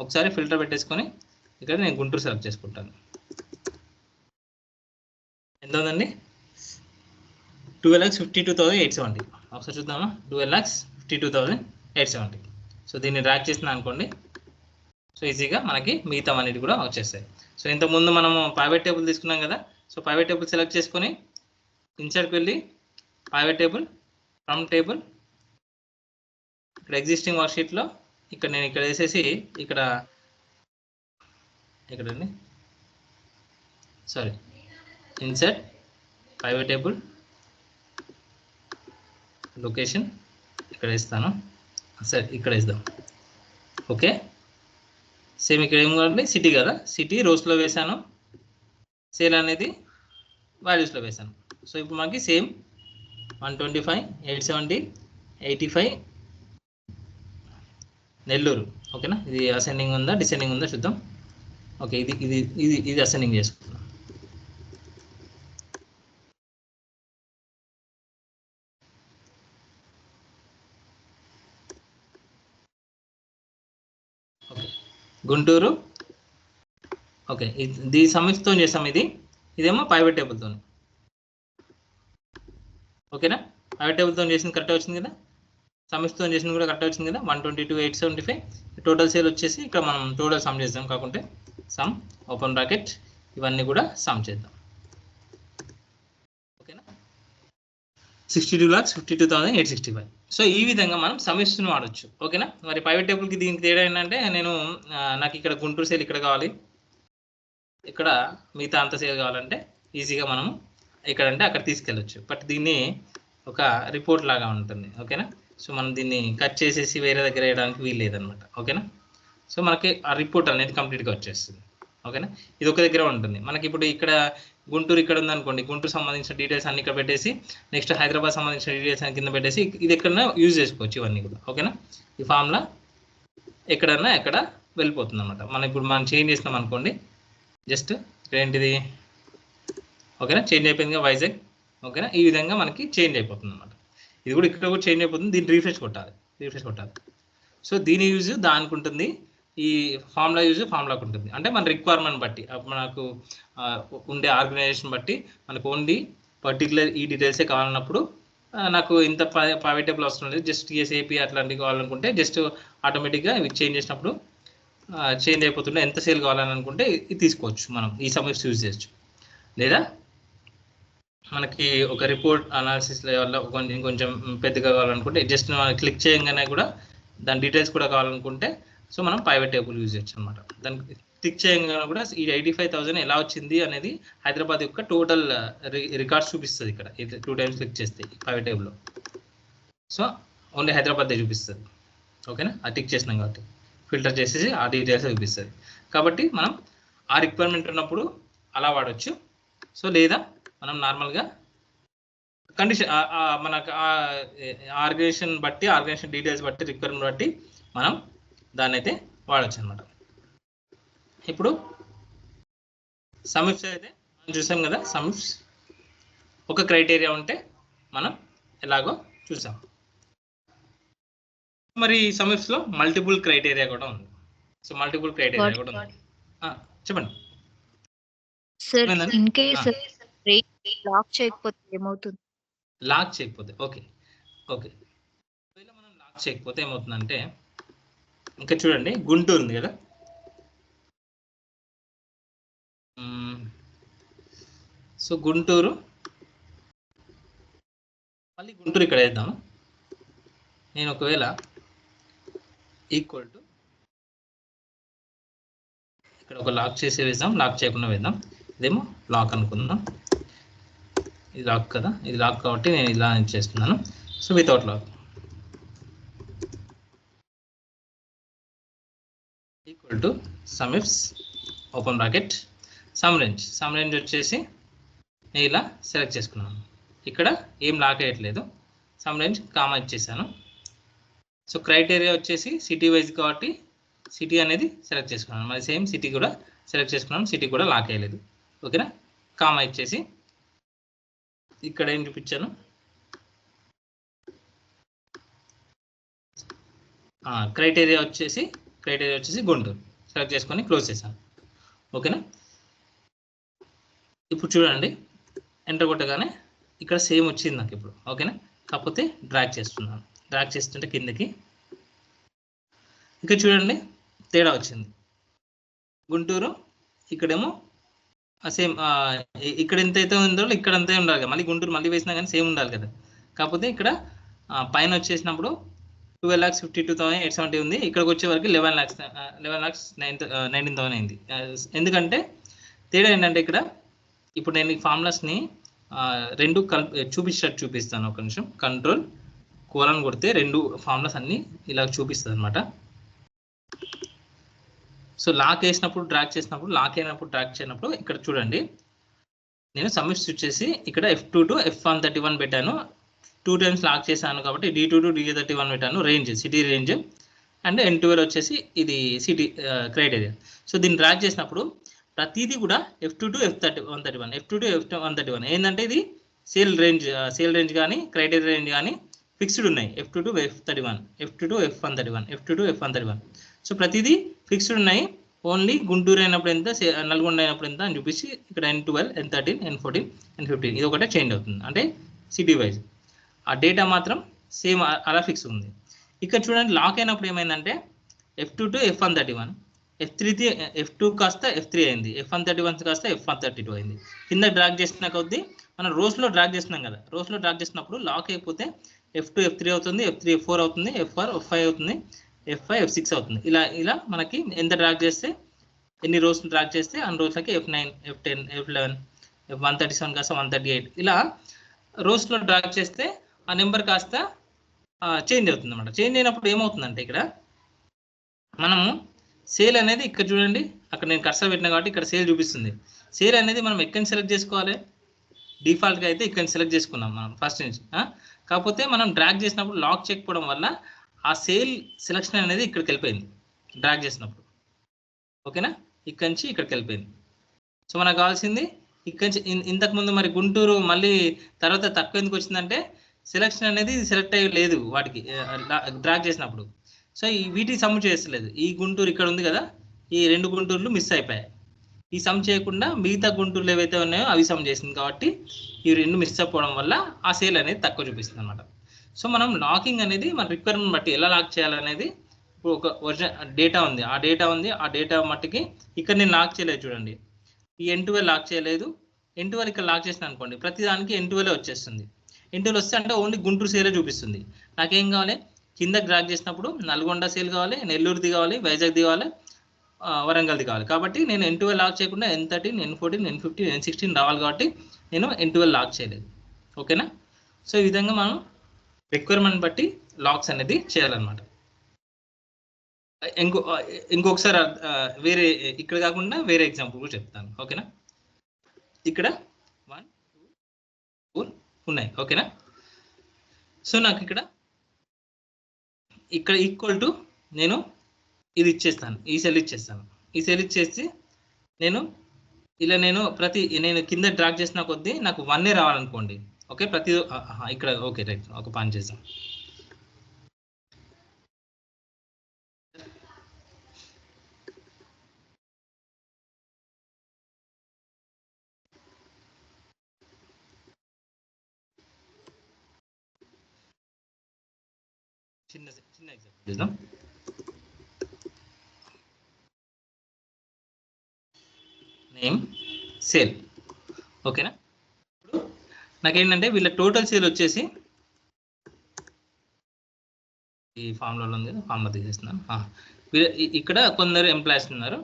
ఒకసారి ఫిల్టర్ పెట్టేసుకొని ఇక్కడ నేను గుంటూరు సెలెక్ట్ చేసుకుంటాను. ఎంత ఉందండి? 12,52,870. ఒకసారి చూద్దామా? 12,52,870. సో దీన్ని డ్రాగ్ చేసిన అనుకోండి, సో ఈజీగా మనకి మిగతా అన్నిటి కూడా వచ్చేస్తాయి. సో ఇంతకుముందు మనము ప్రైవేట్ టేబుల్ తీసుకున్నాం కదా. సో ప్రైవేట్ టేబుల్ సెలెక్ట్ చేసుకొని ఇన్సర్ట్కి వెళ్ళి ప్రైవేట్ టేబుల్ ఫ్రమ్ టేబుల్, ఇక్కడ ఎగ్జిస్టింగ్ వర్క్షీట్లో నేను ఇక్కడ వేసేసి ఇక్కడండి, sorry, insert private table location ఇక్కడ ఇస్తాను, సరే ఇక్కడ ఇద్దాం. ఓకే, సేమ్ ఇక్కడ ఏం కావాలి, సిటీ కదా, సిటీ రోస్లో వేసాను, సేల్ అనేది వాల్యూస్లో వేసాను. సో ఇప్పుడు మనకి సేమ్ 125, 870, 85 నెల్లూరు. ఓకేనా, ఇది అసెండింగ్ ఉందా డిసెండింగ్ ఉందా చూద్దాం. ఓకే, ఇది ఇది ఇది ఇది అసెండింగ్ చేసుకుందాం. ఓకే, గుంటూరు. ఓకే, ఇది సమిష్తో చేసాం, ఇదేమో ప్రైవేట్ టేబుల్తో. ఓకేనా, ప్రైవేట్ టేబుల్తో చేసింది కరెక్ట్ వచ్చింది కదా, సమిష్తో చేసింది కూడా కరెక్ట్ వచ్చింది కదా. 122, 875 టోటల్ సేల్ వచ్చేసి ఇక్కడ మనం టోటల్ సమ్ చేద్దాం, కాకుంటే సమ్ ఓపెన్ బ్రాకెట్ ఇవన్నీ కూడా సమ్ చేద్దాం. ఓకేనా, 62,52,865. సో ఈ విధంగా మనం సమిష్ను వాడచ్చు. ఓకేనా, మరి ప్రైవేట్ టేబుల్కి దీనికి తేడా ఏంటంటే, నాకు ఇక్కడ గుంటూరు సేల్ ఇక్కడ కావాలి, ఇక్కడ మిగతా అంత సేల్ కావాలంటే ఈజీగా మనం ఎక్కడంటే అక్కడ తీసుకెళ్ళచ్చు. బట్ దీన్ని ఒక రిపోర్ట్ లాగా ఉంటుంది. ఓకేనా, సో మనం దీన్ని కట్ చేసేసి వేరే దగ్గర వేయడానికి వీలు లేదనమాట. ఓకేనా, సో మనకి ఆ రిపోర్ట్ అనేది కంప్లీట్గా వచ్చేస్తుంది. ఓకేనా, ఇది ఒక దగ్గర ఉంటుంది. మనకి ఇప్పుడు ఇక్కడ గుంటూరు ఇక్కడ ఉందనుకోండి, గుంటూరు సంబంధించిన డీటెయిల్స్ అన్ని ఇక్కడ పెట్టేసి, నెక్స్ట్ హైదరాబాద్ సంబంధించిన డీటెయిల్స్ అన్ని కింద పెట్టేసి ఇది ఎక్కడైనా యూజ్ చేసుకోవచ్చు ఇవన్నీ కూడా. ఓకేనా, ఈ ఫామ్లా ఎక్కడన్నా ఎక్కడ వెళ్ళిపోతుంది అనమాట. మనం ఇప్పుడు మనం చేంజ్ చేసినాం అనుకోండి, జస్ట్ ఏంటిది, ఓకేనా, చేంజ్ అయిపోయిందిగా వైజాగ్. ఓకేనా, ఈ విధంగా మనకి చేంజ్ అయిపోతుంది అనమాట. ఇది కూడా ఇక్కడ కూడా చేంజ్ అయిపోతుంది, దీన్ని రీఫ్రెష్ కొట్టాలి. సో దీని యూజ్ దానికి ఉంటుంది, ఈ ఫార్ములా యూజ్ ఫార్ములాకు ఉంటుంది. అంటే మన రిక్వైర్మెంట్ బట్టి, మనకు ఉండే ఆర్గనైజేషన్ బట్టి మనకు ఓన్లీ పర్టికులర్ ఈ డీటెయిల్సే కావాలన్నప్పుడు, నాకు ఇంత ప్రైవేట్ టేబుల్ అవసరం లేదు, జస్ట్ టీఎస్ఏపీ అట్లాంటివి కావాలనుకుంటే జస్ట్ ఆటోమేటిక్గా ఇవి చేంజ్ చేసినప్పుడు చేంజ్ అయిపోతుంటే ఎంత సేల్ కావాలని అనుకుంటే ఇది తీసుకోవచ్చు, మనం ఈ సబ్జెక్ట్స్ యూజ్ చేయొచ్చు. లేదా మనకి ఒక రిపోర్ట్ అనాలిసిస్ లెవెల్లో కొంచెం పెద్దగా కావాలనుకుంటే జస్ట్ మనం క్లిక్ చేయగానే కూడా దాని డీటెయిల్స్ కూడా కావాలనుకుంటే సో మనం ప్రైవేట్ టేబుల్ యూజ్ చేయొచ్చు అనమాట. దానికి క్లిక్ చేయగానే కూడా ఈ 85,000 ఎలా వచ్చింది అనేది హైదరాబాద్ యొక్క టోటల్ రికార్డ్స్ చూపిస్తుంది. ఇక్కడ 2 టైమ్స్ క్లిక్ చేస్తే ప్రైవేట్ టేబుల్లో సో ఓన్లీ హైదరాబాద్ చూపిస్తుంది. ఓకేనా, అది టిక్ చేసినాం కాబట్టి ఫిల్టర్ చేసేసి ఆ డీటెయిల్స్ చూపిస్తుంది. కాబట్టి మనం ఆ రిక్వైర్మెంట్ ఉన్నప్పుడు అలా వాడచ్చు. సో లేదా మనం నార్మల్గా కండిషన్ మనకు ఆర్గనైజేషన్ బట్టి, ఆర్గనైజేషన్ డీటెయిల్స్ బట్టి, రిక్వైర్మెంట్ బట్టి మనం దాన్ని అయితే వాడచ్చు అనమాట. ఇప్పుడు సమిప్స్ అయితే మనం చూసాం కదా, సమిప్స్ ఒక క్రైటీరియా ఉంటే మనం ఎలాగో చూసాం. మరి సమిప్స్లో మల్టిపుల్ క్రైటీరియా కూడా ఉంది. సో మల్టిపుల్ క్రైటీరియా కూడా ఉంది. చెప్పండి సార్, ఇన్ కేస్ లాక్ చేయకపోతే ఏమవుతుంది? లాక్ చేయకపోతే ఓకే, ఒకవేళ మనం లాక్ చేయకపోతే ఏమవుతుందంటే, ఇంకా చూడండి గుంటూరు ఉంది కదా, సో గుంటూరు మళ్ళీ గుంటూరు ఇక్కడ వేద్దాము. నేను ఒకవేళ ఈక్వల్ టు ఇక్కడ ఒక లాక్ చేసి వేద్దాం, లాక్ చేయకుండా వేద్దాం. ఇదేమో లాక్ అనుకుందాం, ఇది లాక్ కదా, ఇది లాక్ కాబట్టి నేను ఇలా చేస్తున్నాను. So without lock equal to sumifs open bracket sum range వచ్చేసి నేను ఇలా సెలెక్ట్ చేసుకున్నాను. ఇక్కడ ఏం లాక్ అయ్యట్లేదు, సమ్ రేంజ్ కామా ఇచ్చేసాను. సో క్రైటీరియా వచ్చేసి సిటీ వైజ్ కాబట్టి సిటీ అనేది సెలెక్ట్ చేసుకున్నాను. మరి సేమ్ సిటీ కూడా సెలెక్ట్ చేసుకున్నాను, సిటీ కూడా లాక్ అయ్యలేదు. ఓకేనా, కామా ఇచ్చేసి ఇక్కడ ఏం చూపించాను, క్రైటీరియా వచ్చేసి గుంటూరు సెలెక్ట్ చేసుకొని క్లోజ్ చేశాను. ఓకేనా, ఇప్పుడు చూడండి ఎంటర్ కొట్టగానే ఇక్కడ సేమ్ వచ్చింది నాకు ఇప్పుడు. ఓకేనా, కాకపోతే డ్రాగ్ చేస్తున్నాను, డ్రాగ్ చేస్తుంటే కిందకి ఇక్కడ చూడండి తేడా వచ్చింది. గుంటూరు ఇక్కడేమో సేమ్, ఇక్కడ ఎంత అయితే ఉందో ఇక్కడ అంతే ఉండాలి కదా, మళ్ళీ గుంటూరు మళ్ళీ వేసినా కానీ సేమ్ ఉండాలి కదా. కాకపోతే ఇక్కడ పైన వచ్చేసినప్పుడు 12,52,870 ఉంది, ఇక్కడికి వచ్చే వరకు 11,19,000 అయింది. ఎందుకంటే తేడా ఏంటంటే ఇక్కడ ఇప్పుడు నేను ఈ ఫార్ములాస్ని రెండు చూపిస్తాను ఒక నిమిషం. కంట్రోల్ కోలన్ కొడితే రెండు ఫార్ములాస్ అన్ని ఇలా చూపిస్తుంది అనమాట. సో లాక్ వేసినప్పుడు డ్రాగ్ చేసినప్పుడు, లాక్ అయినప్పుడు డ్రాగ్ చేయనప్పుడు ఇక్కడ చూడండి, నేను సబ్స్టిట్యూట్ చేసి ఇక్కడ F2 to F131 పెట్టాను. 2 times లాక్ చేశాను కాబట్టి D2 to D31 పెట్టాను. Range city range and N12 వచ్చేసి ఇది సిటీ క్రైటీరియా. సో దీన్ని డ్రాగ్ చేసినప్పుడు ప్రతిదీ కూడా F2 to F131, F2 to F131 ఏంటంటే ఇది సేల్ రేంజ్ కానీ క్రైటీరియా రేంజ్ కానీ ఫిక్స్డ్ ఉన్నాయి. F2 to F31, F2 to F131, F2 to F131. So ప్రతిదీ ఫిక్స్డ్ ఉన్నాయి. ఓన్లీ గుంటూరు అయినప్పుడు ఎంత, నల్గొండ అయినప్పుడు ఎంత అని చూపించి ఇక్కడ N12, N13, N14, N15 ఇది ఒకటే చేంజ్ అవుతుంది, అంటే సిటీ వైజ్. ఆ డేటా మాత్రం సేమ్ అలా ఫిక్స్ ఉంది. ఇక్కడ చూడండి లాక్ అయినప్పుడు ఏమైందంటే F2 to F131, F2 కాస్త F3 అయింది, F131 కాస్త F132 అయింది. కింద డ్రాగ్ చేసిన కొద్దీ మనం రోస్లో డ్రాగ్ చేస్తున్నాం కదా, రోస్లో డ్రాగ్ చేసినప్పుడు లాక్ అయిపోతే F2 F3 అవుతుంది, F3 F4 అవుతుంది, F4 F5 అవుతుంది, F5 F6 అవుతుంది. ఇలా మనకి ఎంత డ్రాగ్ చేస్తే, ఎన్ని రోజులు డ్రాగ్ చేస్తే అన్ని రోజులకి F9, F10, F11, F137 కాస్త 138 ఇలా రోస్లో డ్రాగ్ చేస్తే ఆ నెంబర్ కాస్త చేంజ్ అవుతుంది అన్నమాట. చేంజ్ అయినప్పుడు ఏమవుతుందంటే ఇక్కడ మనము సేల్ అనేది ఇక్కడ చూడండి, అక్కడ నేను కర్సర్ పెట్టినా కాబట్టి ఇక్కడ సేల్ చూపిస్తుంది. సేల్ అనేది మనం ఎక్కడి సెలెక్ట్ చేసుకోవాలి, డిఫాల్ట్గా అయితే ఇక్కడ సెలెక్ట్ చేసుకున్నాం మనం ఫస్ట్ నుంచి. కాకపోతే మనం డ్రాగ్ చేసినప్పుడు లాక్ చేయకపోవడం వల్ల ఆ సేల్ సెలెక్షన్ అనేది ఇక్కడికి వెళ్ళిపోయింది డ్రాగ్ చేసినప్పుడు. ఓకేనా, ఇక్కడి నుంచి ఇక్కడికి వెళ్ళిపోయింది. సో మనకు కావాల్సింది ఇక్కడి నుంచి ఇంతకుముందు మరి గుంటూరు మళ్ళీ తర్వాత తక్కువ ఎందుకు వచ్చిందంటే సెలెక్షన్ అనేది సెలెక్ట్ అయ్యి లేదు వాటికి డ్రాగ్ చేసినప్పుడు. సో వీటికి సమ్ చేస్తలేదు. ఈ గుంటూరు ఇక్కడ ఉంది కదా, ఈ రెండు గుంటూరులు మిస్ అయిపోయాయి. ఈ సమ్ చేయకుండా మిగతా గుంటూరులు ఏవైతే ఉన్నాయో అవి సమ్ చేసింది కాబట్టి ఈ రెండు మిస్ అయిపోవడం వల్ల ఆ సేల్ అనేది తక్కువ చూపిస్తుంది అనమాట. సో మనం లాకింగ్ అనేది మన రిక్వైర్మెంట్ బట్టి ఎలా లాక్ చేయాలనేది ఇప్పుడు ఒక ఒరిజినల్ డేటా ఉంది, ఆ డేటా మట్టికి ఇక్కడ నేను లాక్ చేయలేదు చూడండి, ఈ N12 లాక్ చేయలేదు. N12 ఇక్కడ లాక్ చేసిన అనుకోండి, ప్రతి దానికి N12 వచ్చేస్తుంది. N12 వస్తే అంటే ఓన్లీ గుంటూరు సేలే చూపిస్తుంది. నాకేం కావాలి, కింద డ్రాగ్ చేసినప్పుడు నల్గొండ సేల్ కావాలి, నెల్లూరుది కావాలి, వైజాగ్ది కావాలి, వరంగల్ది కావాలి. కాబట్టి నేను N12 లాక్ చేయకుండా N13, N14, N15, N16 రావాలి కాబట్టి నేను N12 లాక్ చేయలేదు. ఓకేనా. సో ఈ విధంగా మనం రిక్వైర్మెంట్ బట్టి లాక్స్ అనేది చేయాలన్నమాట. ఇంకొకసారి వేరే ఇక్కడ కాకుండా వేరే ఎగ్జాంపుల్ కూడా చెప్తాను. ఓకేనా, ఇక్కడ 1, 2, 4 ఉన్నాయి. ఓకేనా. సో నాకు ఇక్కడ ఈక్వల్ టు నేను ఇది ఇచ్చేస్తాను, ఈ సెల్ ఇచ్చేస్తాను. ఈ సెల్ ఇచ్చేసి నేను కింద డ్రాగ్ చేసిన కొద్దీ నాకు 1 రావాలనుకోండి. ఓకే, ప్రతి ఇక్కడ ఓకే రైట్, ఒక పని చేద్దాం. చిన్న ఎగ్జాంపుల్ చేద్దాం. Name sale. ఓకేనా. ఇప్పుడు నాకేంటంటే వీళ్ళ టోటల్ సేల్ వచ్చేసి ఈ ఫార్ములాలో ఉంది కదా, ఫార్ములా తీసేస్తున్నాను. ఇక్కడ కొందరు ఎంప్లాయీస్ ఉన్నారు,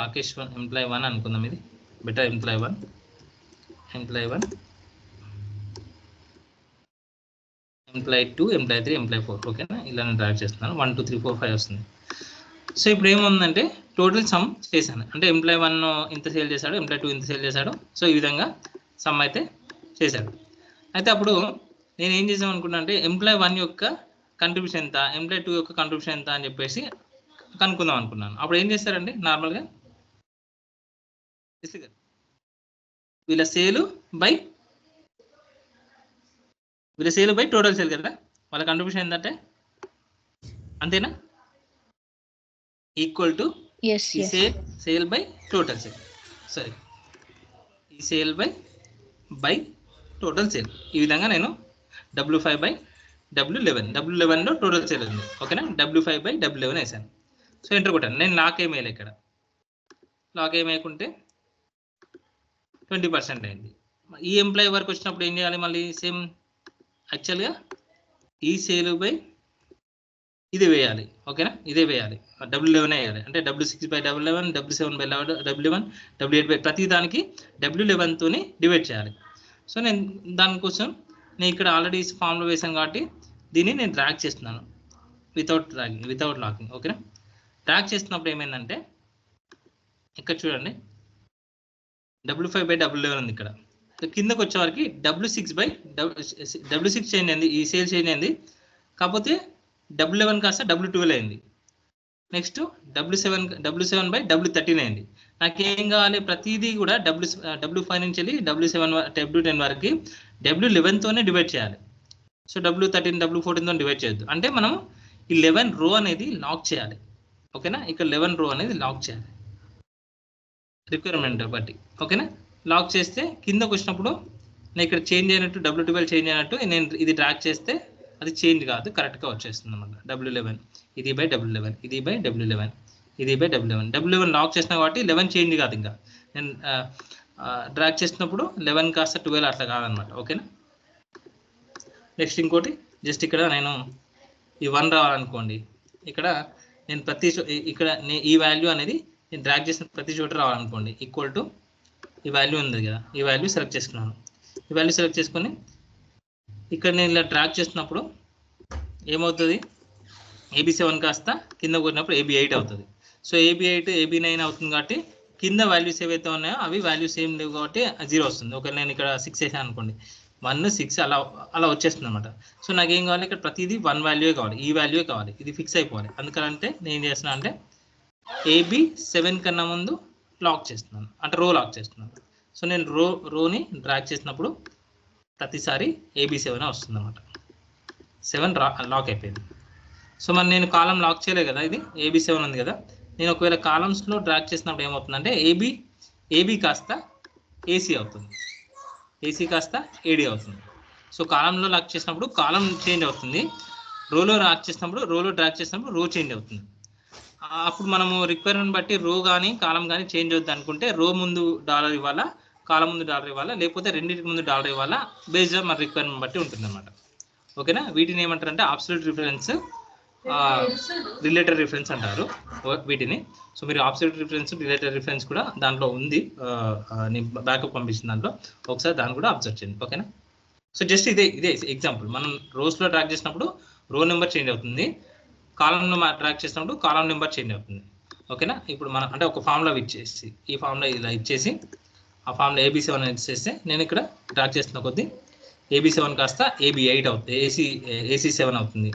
రాకేష్ ఎంప్లాయీ 1 అనుకుందాం, ఇది better. Employee 1, employee 2, employee 3, employee 4. ఓకేనా, ఇలా నేను డ్రాగ్ చేస్తున్నాను. 1, 2, 3, 4, 5 వస్తుంది. సో ఇప్పుడు ఏముందంటే టోటల్ సమ్ చేశాను, అంటే ఎంప్లాయీ 1 ఇంత సేల్ చేశాడు, ఎంప్లాయీ 2 ఇంత సేల్ చేశాడు. సో ఈ విధంగా సమ్ అయితే చేశాడు. అయితే అప్పుడు నేను ఏం చేసాం అనుకున్నా అంటే ఎంప్లాయీ 1 యొక్క కంట్రిబ్యూషన్ ఎంత, ఎంప్లాయీ 2 యొక్క కంట్రిబ్యూషన్ ఎంత అని చెప్పేసి కనుక్కుందాం అనుకున్నాను. అప్పుడు ఏం చేస్తారండి, నార్మల్గా వీళ్ళ సేల్ బై టోటల్ సేల్ కదా, వాళ్ళ కంట్రిబ్యూషన్ ఏంటంటే అంతేనా, equal to sale by total sale. Sorry, ఈ సేల్ బై టోటల్ సేల్. ఈ విధంగా నేను W5/W11లో టోటల్ సేల్ ఉంది. ఓకేనా, W5/W11 వేసాను. సో ఎంటర్ కొట్టాను. నేను లాక్ ఏమేయాలి, ఇక్కడ లాక్ ఏమేయకుంటే 20% అయింది. ఈ ఎంప్లాయీ వరకు వచ్చినప్పుడు ఏం చేయాలి, మళ్ళీ సేమ్ యాక్చువల్గా ఈ సేల్ బై ఇది వేయాలి. ఓకేనా, ఇదే వేయాలి, W11 వేయాలి. అంటే W6/W11, W7/W11, W8 ప్రతి దానికి W11తోని డివైడ్ చేయాలి. సో నేను దానికోసం నేను ఇక్కడ ఆల్రెడీ ఫామ్లో వేసాను కాబట్టి దీన్ని నేను డ్రాగ్ చేస్తున్నాను వితౌట్ లాకింగ్. ఓకేనా? డ్రాగ్ చేస్తున్నప్పుడు ఏమైందంటే ఇక్కడ చూడండి W5/W11 ఉంది ఇక్కడ. కిందకు వచ్చేవారికి W6 చేంజ్ అయింది, ఈ సేల్ చేంజ్ అయింది. కాకపోతే W11 కాస్త W12 అయింది. నెక్స్ట్ W7/W13 అయింది. నాకేం కావాలి, ప్రతిదీ కూడా W5 నుంచి వెళ్ళి W10 వరకు W11తోనే డివైడ్ చేయాలి. సో W13 W14తో డివైడ్ చేయొద్దు. అంటే మనం ఈ 11 రో అనేది లాక్ చేయాలి. ఓకేనా? ఇక్కడ 11 రో అనేది లాక్ చేయాలి రిక్వైర్మెంట్ బట్టి. ఓకేనా? లాక్ చేస్తే కిందకు వచ్చినప్పుడు నేను ఇక్కడ చేంజ్ అయినట్టు W12 చేంజ్ అయినట్టు నేను ఇది డ్రాగ్ చేస్తే అది చేంజ్ కాదు, కరెక్ట్గా వచ్చేస్తుంది అన్నమాట. W11 ఇది బై W11 ఇది బై W11 ఇది బై W11. W11 లాక్ చేసిన కాబట్టి 11 చేంజ్ కాదు. ఇంకా నేను డ్రాగ్ చేసినప్పుడు 11 కాస్త 12 అట్లా కాదనమాట. ఓకేనా? నెక్స్ట్ ఇంకోటి జస్ట్ ఇక్కడ నేను ఈ 1 రావాలనుకోండి. ఇక్కడ నేను ఇక్కడ ఈ వాల్యూ అనేది నేను డ్రాగ్ చేసిన ప్రతి చోట రావాలనుకోండి. ఈక్వల్ టు ఈ వాల్యూ ఉంది కదా, ఈ వాల్యూ సెలెక్ట్ చేసుకున్నాను. ఈ వాల్యూ సెలెక్ట్ చేసుకొని ఇక్కడ నేను ఇలా డ్రాగ్ చేస్తున్నప్పుడు ఏమవుతుంది, AB7 కాస్త కింద కొట్టినప్పుడు AB8 అవుతుంది. సో AB8 AB9 అవుతుంది కాబట్టి కింద వాల్యూస్ ఏవైతే ఉన్నాయో అవి వాల్యూస్ ఏం లేవు కాబట్టి 0 వస్తుంది. ఒకవేళ నేను ఇక్కడ 6 వేసాను అనుకోండి, 1 6 అలా వచ్చేస్తుంది అనమాట. సో నాకేం కావాలి, ఇక్కడ ప్రతిదీ 1 వాల్యూయే కావాలి, ఈ వాల్యూయే కావాలి, ఇది ఫిక్స్ అయిపోవాలి. అందుకనంటే నేను ఏం చేస్తున్నా అంటే AB7 కన్నా ముందు లాక్ చేస్తున్నాను, అంటే రో లాక్ చేస్తున్నాను. సో నేను రోని డ్రాగ్ చేసినప్పుడు ప్రతిసారి AB7 వస్తుంది అనమాట. 7 లాక్ అయిపోయింది. సో మరి నేను కాలం లాక్ చేయలే కదా, ఇది AB7 ఉంది కదా. నేను ఒకవేళ కాలమ్స్లో డ్రాగ్ చేసినప్పుడు ఏమవుతుందంటే AB కాస్త AC అవుతుంది, AC కాస్త AD అవుతుంది. సో కాలంలో లాక్ చేసినప్పుడు కాలం చేంజ్ అవుతుంది, రోలో లాక్ చేసినప్పుడు డ్రాగ్ చేసినప్పుడు రో చేంజ్ అవుతుంది. అప్పుడు మనము రిక్వైర్మెంట్ బట్టి రో కానీ కాలం కానీ చేంజ్ అవుతుంది అనుకుంటే రో ముందు $1 ఇవ్వాలా, కాలం ముందు $1 ఇవ్వాలా, లేకపోతే రెండింటికి ముందు $1 ఇవ్వాలా, బేస్డ్ మన రిక్వైర్మెంట్ బట్టి ఉంటుంది అనమాట. ఓకేనా? వీటిని ఏమంటారంటే అబ్సల్యూట్ రిఫరెన్స్, రిలేటెడ్ రిఫరెన్స్ అంటారు వీటిని. సో మీరు అబ్సల్యూట్ రిఫరెన్స్, రిలేటెడ్ రిఫరెన్స్ కూడా దాంట్లో ఉంది, నేను బ్యాకప్ పంపించిన దాంట్లో ఒకసారి దాన్ని కూడా అబ్జర్వ్ చేయండి. ఓకేనా? సో జస్ట్ ఇదే ఎగ్జాంపుల్. మనం రోస్లో ట్రాక్ చేసినప్పుడు రో నెంబర్ చేంజ్ అవుతుంది, కాలంలో ట్రాక్ చేసినప్పుడు కాలం నెంబర్ చేంజ్ అవుతుంది. ఓకేనా? ఇప్పుడు మనం అంటే ఒక ఫామ్లో ఇచ్చేసి, ఈ ఫామ్లో ఇలా ఇచ్చేసి ఆ ఫామ్లో AB7 ఇచ్చేస్తే నేను ఇక్కడ ట్రాక్ చేస్తున్న కొద్దీ AB7 కాస్త AB8 అవుతుంది, AC7 అవుతుంది,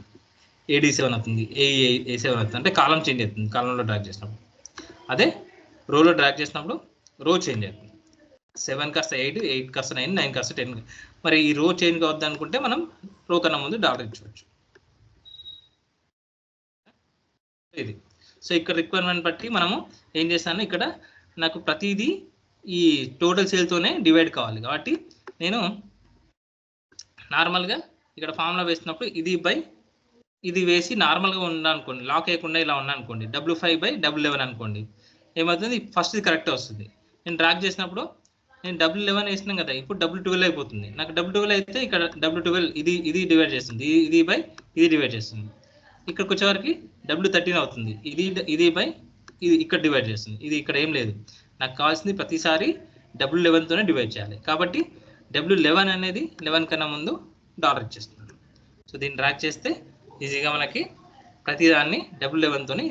AD7 అవుతుంది, A7 అవుతుంది. అంటే కాలం చేంజ్ అవుతుంది కాలంలో డ్రాగ్ చేసినప్పుడు. అదే రోలో డ్రాగ్ చేసినప్పుడు రో చేంజ్ అవుతుంది. 7 కాస్త 8, 8 కాస్త 9, 9 కాస్త 10. మరి ఈ రో చేంజ్ కావద్దు అనుకుంటే మనం రో కన్నా ముందు $1 ఇచ్చవచ్చు. ఇది సో ఇక్కడ రిక్వైర్మెంట్ బట్టి మనము ఏం చేస్తాను, ఇక్కడ నాకు ప్రతిదీ ఈ టోటల్ సేల్తోనే డివైడ్ కావాలి కాబట్టి నేను నార్మల్గా ఇక్కడ ఫార్ములా వేసినప్పుడు ఇది వేసి నార్మల్గా ఉందనుకోండి, లాక్ అయ్యకుండా ఇలా ఉన్నానుకోండి, W5/W11 అనుకోండి, ఏమవుతుంది, ఫస్ట్ ఇది కరెక్ట్ వస్తుంది. నేను డ్రాగ్ చేసినప్పుడు నేను W11 వేసినాం కదా, ఇప్పుడు W12 అయిపోతుంది. నాకు W12 అయితే ఇక్కడ W12 ఇది డివైడ్ చేస్తుంది, ఇది డివైడ్ చేస్తుంది. ఇక్కడికి వచ్చేవారికి W13 అవుతుంది, ఇది ఇక్కడ డివైడ్ చేస్తుంది. ఇది ఇక్కడ ఏం లేదు, నాకు కావాల్సింది ప్రతిసారి W11తోనే డివైడ్ చేయాలి. కాబట్టి W11 అనేది 11 కన్నా ముందు $1 ఇచ్చేస్తున్నాను. సో దీన్ని డ్రాగ్ చేస్తే ఈజీగా మనకి ప్రతిదాన్ని W11తోనే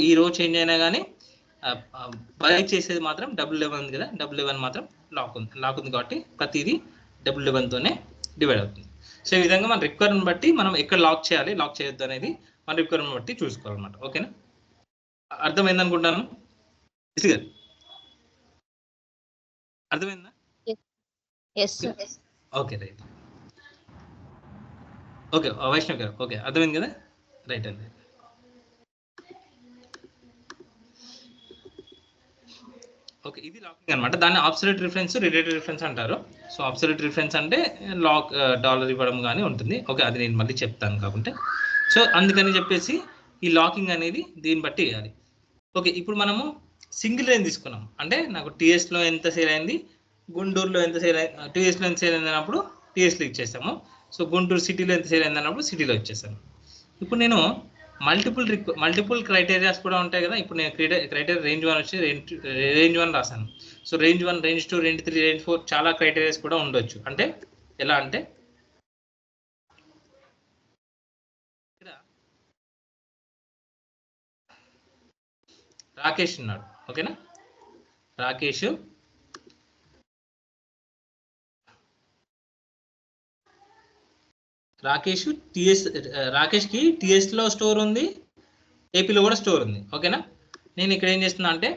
ఈ రో చేంజ్ అయినా కానీ బై చేసేది మాత్రం W11 ఉంది కదా, W11 మాత్రం లాక్ ఉంది కాబట్టి ప్రతిదీ W11తోనే డివైడ్ అవుతుంది. సో ఈ విధంగా మన రిక్వైర్మెంట్ బట్టి మనం ఎక్కడ లాక్ చేయాలి, లాక్ చేయొద్దు అనేది మన రిక్వైర్మెంట్ బట్టి చూసుకోవాలన్నమాట. ఓకేనా? అర్థమైంది అనుకుంటాను. అర్థమైందా? Okay, right. Okay Vaishnav garu, okay అర్థమైంది కదా, రైట్ అండి. ఓకే, ఇది లాకింగ్ అనమాట. దాన్ని అబ్సల్యూట్ రిఫరెన్స్, రిలేటెడ్ రిఫరెన్స్ అంటారు. సో అబ్సల్యూట్ రిఫరెన్స్ అంటే లాక్ $1 ఇవ్వడం కానీ ఉంటుంది. ఓకే, అది నేను మళ్ళీ చెప్తాను కాకుంటే. సో అందుకని చెప్పేసి ఈ లాకింగ్ అనేది దీన్ని బట్టి వేయాలి. ఓకే, ఇప్పుడు మనము సింగిల్ లైన్ తీసుకున్నాం అంటే నాకు టీఎస్లో ఎంత సేల్ అయింది, గుంటూరులో ఎంత సేల్ అయింది, టీఎస్లో ఎంత సేల్ అయింది అన్నప్పుడు టీఎస్లో ఇచ్చేసాము. సో గుంటూరు సిటీలో ఎంత సేల్ అయింది అన్నప్పుడు సిటీలో ఇచ్చేసాను. ఇప్పుడు నేను మల్టిపుల్ క్రైటీరియాస్ కూడా ఉంటాయి కదా. ఇప్పుడు నేను క్రైటీరియా రేంజ్ 1 వచ్చి రేంజ్ 1 రాశాను. So range 1, range 2, range 3, range 4 చాలా క్రైటీరియాస్ కూడా ఉండొచ్చు. అంటే ఎలా అంటే ఇక్కడ రాకేష్ ఉన్నాడు, ఓకేనా. రాకేష్ రాకేష్కి టిఎస్లో స్టోర్ ఉంది, ఏపీలో కూడా స్టోర్ ఉంది, ఓకేనా. నేను ఇక్కడ ఏం చేస్తున్నా అంటే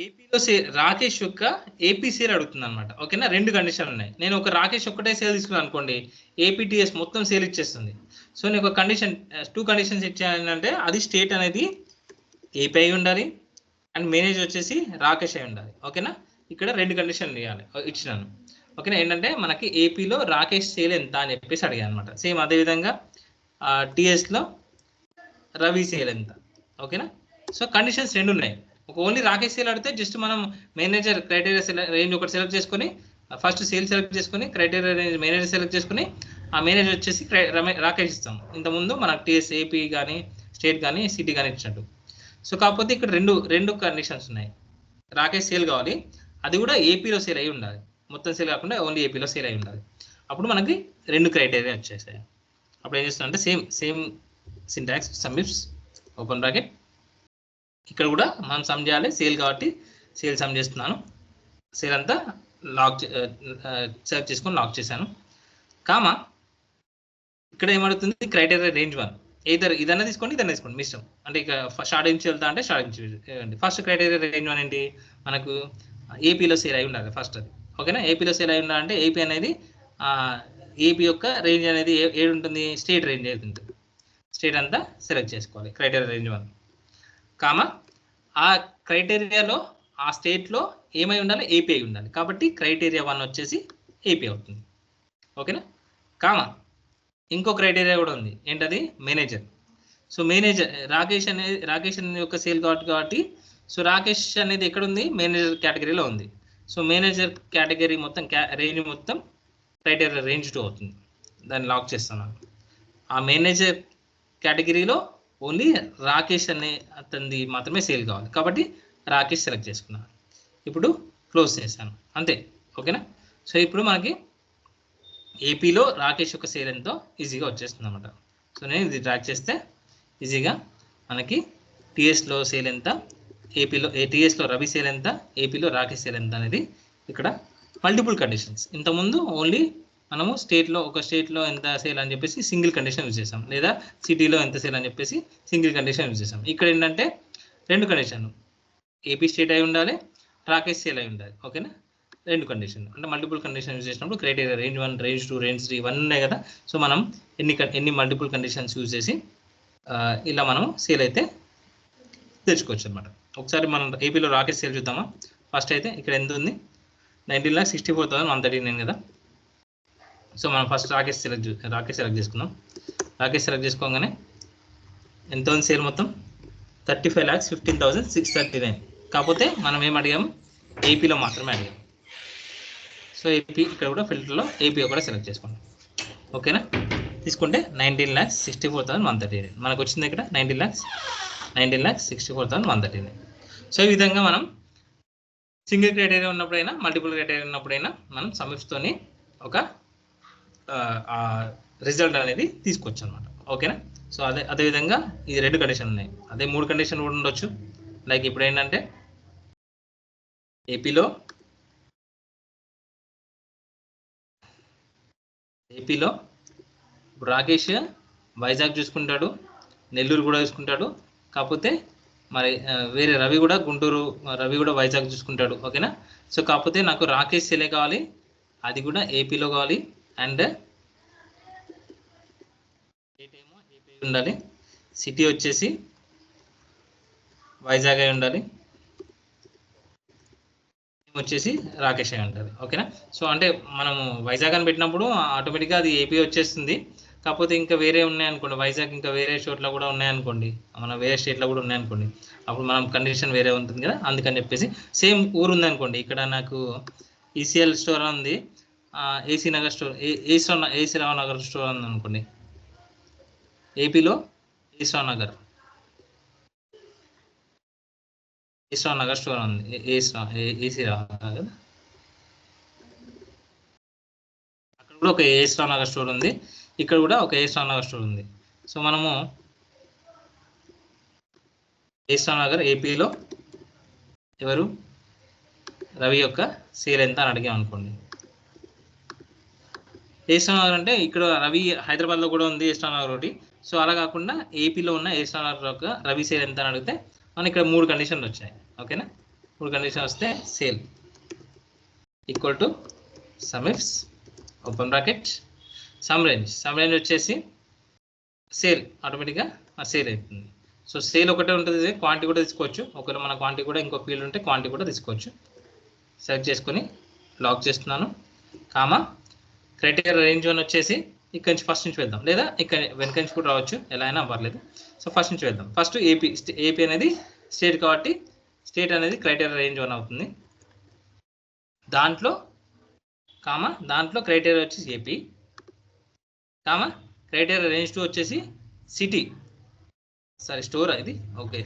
ఏపీలో రాకేష్ యొక్క ఏపీ సేల్ అడుగుతుంది అనమాట, ఓకేనా. 2 కండిషన్లు ఉన్నాయి. నేను ఒక రాకేష్ ఒక్కటే సేల్ తీసుకున్నాను అనుకోండి, ఏపీటీఎస్ మొత్తం సేల్ ఇచ్చేస్తుంది. సో నేను ఒక కండిషన్ 2 కండిషన్స్ ఇచ్చానంటే అది స్టేట్ అనేది ఏపీ అయి ఉండాలి అండ్ మేనేజర్ వచ్చేసి రాకేష్ అయి ఉండాలి, ఓకేనా. ఇక్కడ 2 కండిషన్లు ఇచ్చినాను, ఓకేనా. ఏంటంటే మనకి ఏపీలో రాకేష్ సేల్ ఎంత అని చెప్పేసి అడిగాను అనమాట. సేమ్ అదేవిధంగా టిఎస్లో రవి సేల్ ఎంత, ఓకేనా. సో కండిషన్స్ 2 ఉన్నాయి. ఒక ఓన్లీ రాకేష్ సేల్ అడిగితే జస్ట్ మనం మేనేజర్ క్రైటీరియా రేంజ్ ఒకటి సెలెక్ట్ చేసుకొని ఫస్ట్ సేల్ సెలెక్ట్ చేసుకొని క్రైటీరియా రేంజ్ మేనేజర్ సెలెక్ట్ చేసుకొని ఆ మేనేజర్ వచ్చేసి రాకేష్ ఇస్తాం. ఇంతకుముందు మనకు టిఎస్ ఏపీ కానీ స్టేట్ కానీ సిటీ కానీ ఇచ్చినట్టు. సో కాకపోతే ఇక్కడ రెండు కండిషన్స్ ఉన్నాయి. రాకేష్ సేల్ కావాలి, అది కూడా ఏపీలో సేల్ అయి ఉండాలి, మొత్తం సేల్ కాకుండా ఓన్లీ ఏపీలో సేల్ అయి ఉండాలి. అప్పుడు మనకి 2 క్రైటీరియా వచ్చేసాయి. అప్పుడు ఏం చేస్తాం అంటే same syntax some ifs open bracket. ఇక్కడ కూడా మనం సమ్ చేయాలి, సేల్ కాబట్టి సేల్ సమ్ చేస్తున్నాను. సేల్ అంతా సెలెక్ట్ చేసుకొని లాక్ చేశాను, కామా ఇక్కడ ఏమడుతుంది క్రైటీరియా రేంజ్ 1. ఇదన్నా తీసుకోండి, ఇదన్నా తీసుకోండి, మీ ఇష్టం. అంటే ఇక షార్ట్ నుంచి వెళ్తా అంటే షార్ట్ నుంచి వెళ్ళండి. ఫస్ట్ క్రైటీరియా రేంజ్ 1 ఏంటి, మనకు ఏపీలో సేల్ అయి ఉండాలి ఫస్ట్ అది, ఓకేనా. ఏపీలో సేల్ అయి ఉండాలంటే ఏపీ అనేది ఏపీ యొక్క రేంజ్ అనేది ఏడు ఉంటుంది, స్టేట్ రేంజ్ ఏది ఉంటుంది, స్టేట్ అంతా సెలెక్ట్ చేసుకోవాలి క్రైటీరియా రేంజ్ 1, కామా ఆ క్రైటీరియాలో ఆ స్టేట్లో ఏమై ఉండాలి, ఏపీ అయి ఉండాలి. కాబట్టి క్రైటీరియా 1 వచ్చేసి ఏపీ అవుతుంది, ఓకేనా. కామా ఇంకో క్రైటీరియా కూడా ఉంది, ఏంటది మేనేజర్. సో మేనేజర్ రాకేష్ అనేది యొక్క సేల్ కాబట్టి సో రాకేష్ అనేది ఎక్కడ ఉంది, మేనేజర్ కేటగిరీలో ఉంది. సో మేనేజర్ కేటగిరీ మొత్తం రేంజ్ మొత్తం క్రైటీరియా రేంజ్ 2 అవుతుంది. దాన్ని లాక్ చేస్తున్నాను. ఆ మేనేజర్ కేటగిరీలో ఓన్లీ రాకేష్ అనే అతనిది మాత్రమే సేల్ కావాలి కాబట్టి రాకేష్ సెలెక్ట్ చేసుకున్నాను. ఇప్పుడు క్లోజ్ చేశాను, అంతే, ఓకేనా. సో ఇప్పుడు మనకి ఏపీలో రాకేష్ యొక్క సేల్ ఎంతో ఈజీగా వచ్చేస్తుంది అనమాట. సో నేను ఇది ట్రాక్ చేస్తే ఈజీగా మనకి టిఎస్లో సేల్ ఎంత, టిఎస్లో రవి సేల్ ఎంత, ఏపీలో రాకేష్ సేల్ ఎంత అనేది ఇక్కడ మల్టిపుల్ కండిషన్స్. ఇంతకుముందు ఓన్లీ మనము ఒక స్టేట్లో ఎంత సేల్ అని చెప్పేసి సింగిల్ కండిషన్ యూజ్ చేసాం, లేదా సిటీలో ఎంత సేల్ అని చెప్పేసి సింగిల్ కండిషన్ యూజ్ చేసాం. ఇక్కడ ఏంటంటే 2 కండిషన్లు, ఏపీ స్టేట్ అయి ఉండాలి, రాకేష్ సేల్ అయి ఉండాలి, ఓకేనా. 2 కండిషన్ అంటే మల్టిపుల్ కండిషన్ యూజ్ చేసినప్పుడు క్రైటీరియా రేంజ్ 1, రేంజ్ 2, రేంజ్ 3 ఇవన్నీ ఉన్నాయి కదా. సో మనం ఎన్ని మల్టిపుల్ కండిషన్స్ యూజ్ చేసి ఇలా మనం సేల్ అయితే తెచ్చుకోవచ్చు అనమాట. ఒకసారి మనం ఏపీలో రాకేష్ సేల్ చూద్దామా. ఫస్ట్ అయితే ఇక్కడ ఎంత ఉంది, 19,64,139 కదా. సో మనం ఫస్ట్ రాకేష్ సెలెక్ట్ చేసుకుందాం. రాకేష్ సెలెక్ట్ చేసుకోగానే ఎంత ఉంది సేల్ మొత్తం, 35,15,639. కాకపోతే మనం ఏం అడిగాము, ఏపీలో మాత్రమే అడిగాము. సో ఏపీ ఇక్కడ కూడా ఫిల్టర్లో ఏపీ కూడా సెలెక్ట్ చేసుకోండి, ఓకేనా. తీసుకుంటే 19,64,139 మనకు వచ్చింది. ఇక్కడ 19,64,139. సో ఈ విధంగా మనం సింగిల్ క్రైటీరియా ఉన్నప్పుడైనా మల్టిపుల్ క్రైటీరియా ఉన్నప్పుడైనా మనం సమిఫ్స్తోని ఒక రిజల్ట్ అనేది తీసుకోవచ్చు అనమాట, ఓకేనా. సో అదేవిధంగా ఈ 2 కండిషన్ ఉన్నాయి, అదే 3 కండిషన్ కూడా ఉండొచ్చు. లైక్ ఇప్పుడు ఏంటంటే ఏపీలో ఇప్పుడు రాకేష్ వైజాగ్ చూసుకుంటాడు, నెల్లూరు కూడా చూసుకుంటాడు. కాకపోతే మరి వేరే రవి కూడా గుంటూరు, రవి కూడా వైజాగ్ చూసుకుంటాడు, ఓకేనా. సో కాకపోతే నాకు రాకేష్ సెలే కావాలి, అది కూడా ఏపీలో కావాలి, అండ్ ఏపీ ఉండాలి, సిటీ వచ్చేసి వైజాగ్ అయి ఉండాలి, వచ్చేసి రాకేష్ అయి ఉంటుంది, ఓకేనా. సో అంటే మనము వైజాగ్ అని పెట్టినప్పుడు ఆటోమేటిక్గా అది ఏపీ వచ్చేస్తుంది. కాకపోతే ఇంకా వేరే ఉన్నాయనుకోండి, వైజాగ్ ఇంకా వేరే చోట్ల కూడా ఉన్నాయనుకోండి, మన వేరే స్టేట్లో కూడా ఉన్నాయనుకోండి, అప్పుడు మనం కండిషన్ వేరే ఉంటుంది కదా. అందుకని చెప్పేసి సేమ్ ఊరు ఉందనుకోండి, ఇక్కడ నాకు ఈసీఎల్ స్టోర్ ఉంది, ఏసీ నగర్ స్టోర్, ఏసీ రావు నగర్ స్టోర్ ఉంది అనుకోండి, ఏపీలో ఈశ్వర్ నగర్ స్టోర్ ఉంది. ఏసీ నగర్, అక్కడ కూడా ఒక ఈశ్వర్ నగర్ స్టోర్ ఉంది, ఇక్కడ కూడా ఒక ఈశ్వర్ నగర్ స్టోర్ ఉంది. సో మనము ఈశ్వర్ నగర్ ఏపీలో ఎవరు రవి యొక్క సేల్ ఎంత అని అడిగాం అనుకోండి. ఈశ్వర్ నగర్ అంటే ఇక్కడ రవి హైదరాబాద్లో కూడా ఉంది ఈశ్వర్ నగర్ ఒకటి. సో అలా కాకుండా ఏపీలో ఉన్న ఈశ్వర్ నగర్ యొక్క రవి సేల్ ఎంత అని అడిగితే మనం ఇక్కడ 3 కండిషన్లు వచ్చాయి. ఓకేనా, 3 కండిషన్ వస్తే sale equal to sumifs open bracket sum range వచ్చేసి సేల్ ఆటోమేటిక్గా సేల్ అవుతుంది. సో సేల్ ఒకటే ఉంటుంది, క్వాంటిటీ కూడా తీసుకోవచ్చు. ఒకవేళ మన క్వాంటిటీ కూడా ఇంకో ఫీల్డ్ ఉంటే క్వాంటిటీ కూడా తీసుకోవచ్చు. సెలెక్ట్ చేసుకొని లాక్ చేస్తున్నాను. కామా క్రైటీరియా రేంజ్ 1 వచ్చేసి ఇక్కడ నుంచి ఫస్ట్ నుంచి వెళ్దాం, లేదా ఇక్కడ వెనక నుంచి కూడా రావచ్చు, ఎలా అయినా పర్లేదు. సో ఫస్ట్ నుంచి వెళ్దాం. ఫస్ట్ ఏపీ అనేది స్టేట్ కాబట్టి స్టేట్ అనేది క్రైటీరియా రేంజ్ 1 అవుతుంది. దాంట్లో క్రైటీరియా వచ్చేసి ఏపీ, క్రైటీరియా రేంజ్ 2 వచ్చేసి సిటీ, సారీ స్టోర్ ఇది, ఓకే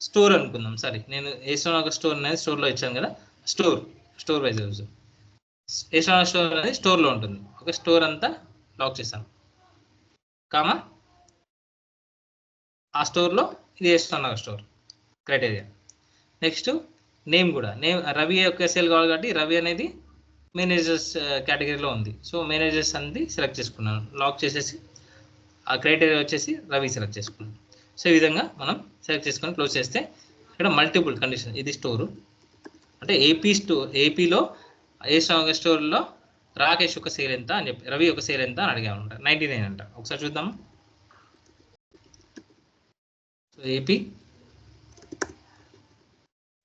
స్టోర్ అనుకుందాం. సారీ, నేను ఈశ్వర్ స్టోర్ అనేది స్టోర్లో ఇచ్చాను కదా, స్టోర్ వైజ్ ఈశ్వర్ స్టోర్ అనేది స్టోర్లో ఉంటుంది. ఓకే, స్టోర్ అంతా లాక్ చేశాను. ఆ స్టోర్లో ఇది Ishwar store criteria. Next name కూడా, రవి యొక్క సేల్ కావాలి కాబట్టి రవి అనేది మేనేజర్స్ కేటగిరీలో ఉంది. సో మేనేజర్స్ అనేది సెలెక్ట్ చేసుకున్నాను. లాక్ చేసేసి ఆ క్రైటీరియా వచ్చేసి రవి సెలెక్ట్ చేసుకున్నాను. సో ఈ విధంగా మనం సెలెక్ట్ చేసుకొని క్లోజ్ చేస్తే ఇక్కడ మల్టిపుల్ కండిషన్, ఇది స్టోరు అంటే ఏపీలో ఈశ్వర్ స్టోర్లో రాకేష్ యొక్క సేల్ ఎంత అని చెప్పి, రవి యొక్క సేల్ ఎంత అని అడిగామన్నమాట. 99 అంట. ఒకసారి చూద్దాము. సో ఏపీ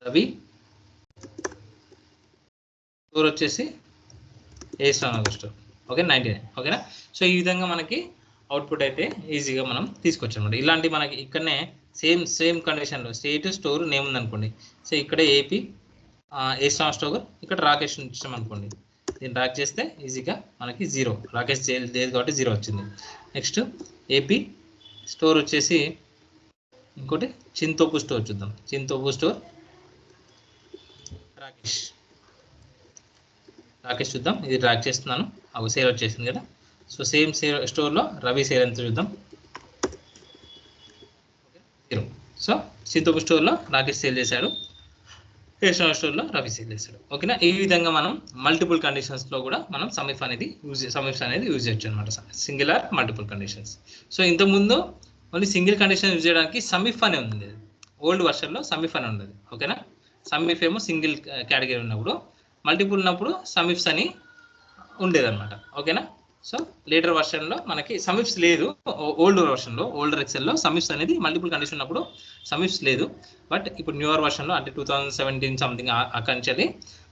రవి స్టోర్ వచ్చేసి ఈశ్వర్ స్టోర్, ఓకే 99. ఓకేనా. సో ఈ విధంగా మనకి అవుట్పుట్ అయితే ఈజీగా మనం తీసుకోవచ్చు అనమాట. ఇలాంటి మనకి ఇక్కడనే సేమ్ కండిషన్లో స్టేట్ స్టోర్ నేమ్ ఉందనుకోండి. సో ఇక్కడ ఏపీ ఈశ్వర్ స్టోర్, ఇక్కడ రాకేష్ ఇచ్చాం అనుకోండి. దీన్ని ట్రాక్ చేస్తే ఈజీగా మనకి 0, రాకేష్ లేదు కాబట్టి 0 వచ్చింది. నెక్స్ట్ ఏపీ స్టోర్ వచ్చేసి ఇంకోటి చింతోపు స్టోర్ చూద్దాం. చింతోపు స్టోర్ రాకేష్ చూద్దాం. ఇది ట్రాక్ చేస్తున్నాను, అవి సేల్ వచ్చేసింది కదా. సో సేమ్ స్టోర్లో రవి సేల్ ఎంత చూద్దాం, 0. సో చింతోపు స్టోర్లో రాకేష్ సేల్ చేశాడు, ఈశ్వర్ స్టోర్లో రవి సేల్ చేశాడు. ఓకేనా. ఈ విధంగా మనం మల్టిపుల్ కండిషన్స్లో కూడా మనం సమిఫ్ అనేది యూజ్ చేయొచ్చు అనమాట, single or multiple conditions. So ఇంతకుముందు ఓన్లీ సింగిల్ కండిషన్ యూజ్ చేయడానికి సమిఫ్ అనే ఉంది, ఓల్డ్ వర్షన్లో సమిఫ్ అని ఉండదు. ఓకేనా. సమిఫ్ ఏమో సింగిల్ కేటగిరీ ఉన్నప్పుడు, మల్టిపుల్ ఉన్నప్పుడు సమిఫ్స్ అని ఉండేదన్నమాట. ఓకేనా. సో లేటర్ వర్షన్లో మనకి సమిఫ్స్ లేదు, ఓల్డర్ ఎక్సెల్లో సమిఫ్స్ అనేది మల్టిపుల్ కండిషన్ ఉన్నప్పుడు సమిఫ్స్ లేదు. బట్ ఇప్పుడు న్యూయర్ వర్షన్లో అంటే 2017 సంథింగ్ అక్కడి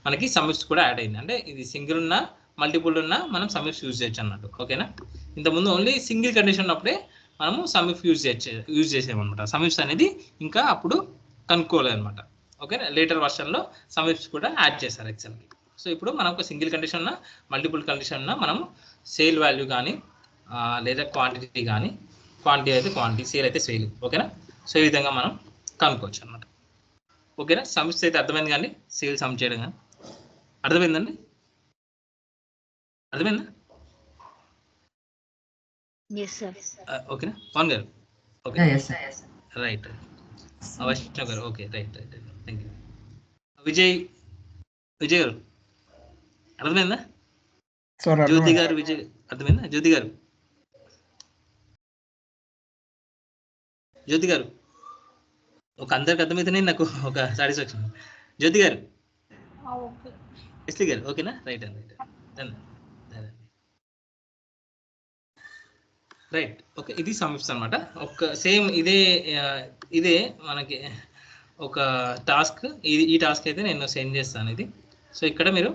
మనకి సమిఫ్స్ కూడా యాడ్ అయింది. అంటే ఇది సింగిల్ ఉన్న మల్టిపుల్ ఉన్న మనం సమిఫ్స్ యూజ్ చేయొచ్చు అన్నట్టు. ఓకేనా. ఇంతకుముందు ఓన్లీ సింగిల్ కండిషన్ ఉన్నప్పుడే మనము సమిఫ్ యూజ్ చేసామన్నమాట. సమిఫ్స్ అనేది ఇంకా అప్పుడు కనుక్కోలేదు అనమాట. ఓకేనా. లేటర్ వర్షన్లో సమిఫ్స్ కూడా యాడ్ చేశారు ఎక్సెల్కి. సో ఇప్పుడు మనం ఒక సింగిల్ కండిషన్ ఉన్న మల్టిపుల్ కండిషన్ ఉన్న మనం సేల్ వాల్యూ కానీ లేదా క్వాంటిటీ కానీ, క్వాంటిటీ అయితే క్వాంటిటీ, సేల్ అయితే సేల్. ఓకేనా. సో ఈ విధంగా మనం కనుక్కోవచ్చు అన్నమాట. ఓకేనా. సమిఫ్స్ అయితే అర్థమైంది కానీ సేల్ సమ్ చేయడం కానీ అర్థమైందండి, అర్థమైందా? ఓకేనా పవన్ గారు? Okay right. Vaishnav garu okay right. Thank you. Vijay garu అర్థమైందా? జ్యోతి గారు విజయ్ అర్థమైందా? జ్యోతి గారు ఒక అందరికి అర్థమైతేనే నాకు ఒక సాటిస్ఫాక్షన్. జ్యోతి గారు, ఎస్లీ గారు ఓకేనా? రైట్ అండి, రైట్. ఓకే, ఇది సమిఫ్స్ అనమాట. ఒక సేమ్ ఇదే మనకి ఒక టాస్క్. ఈ టాస్క్ అయితే నేను సెండ్ చేస్తాను ఇది. సో ఇక్కడ మీరు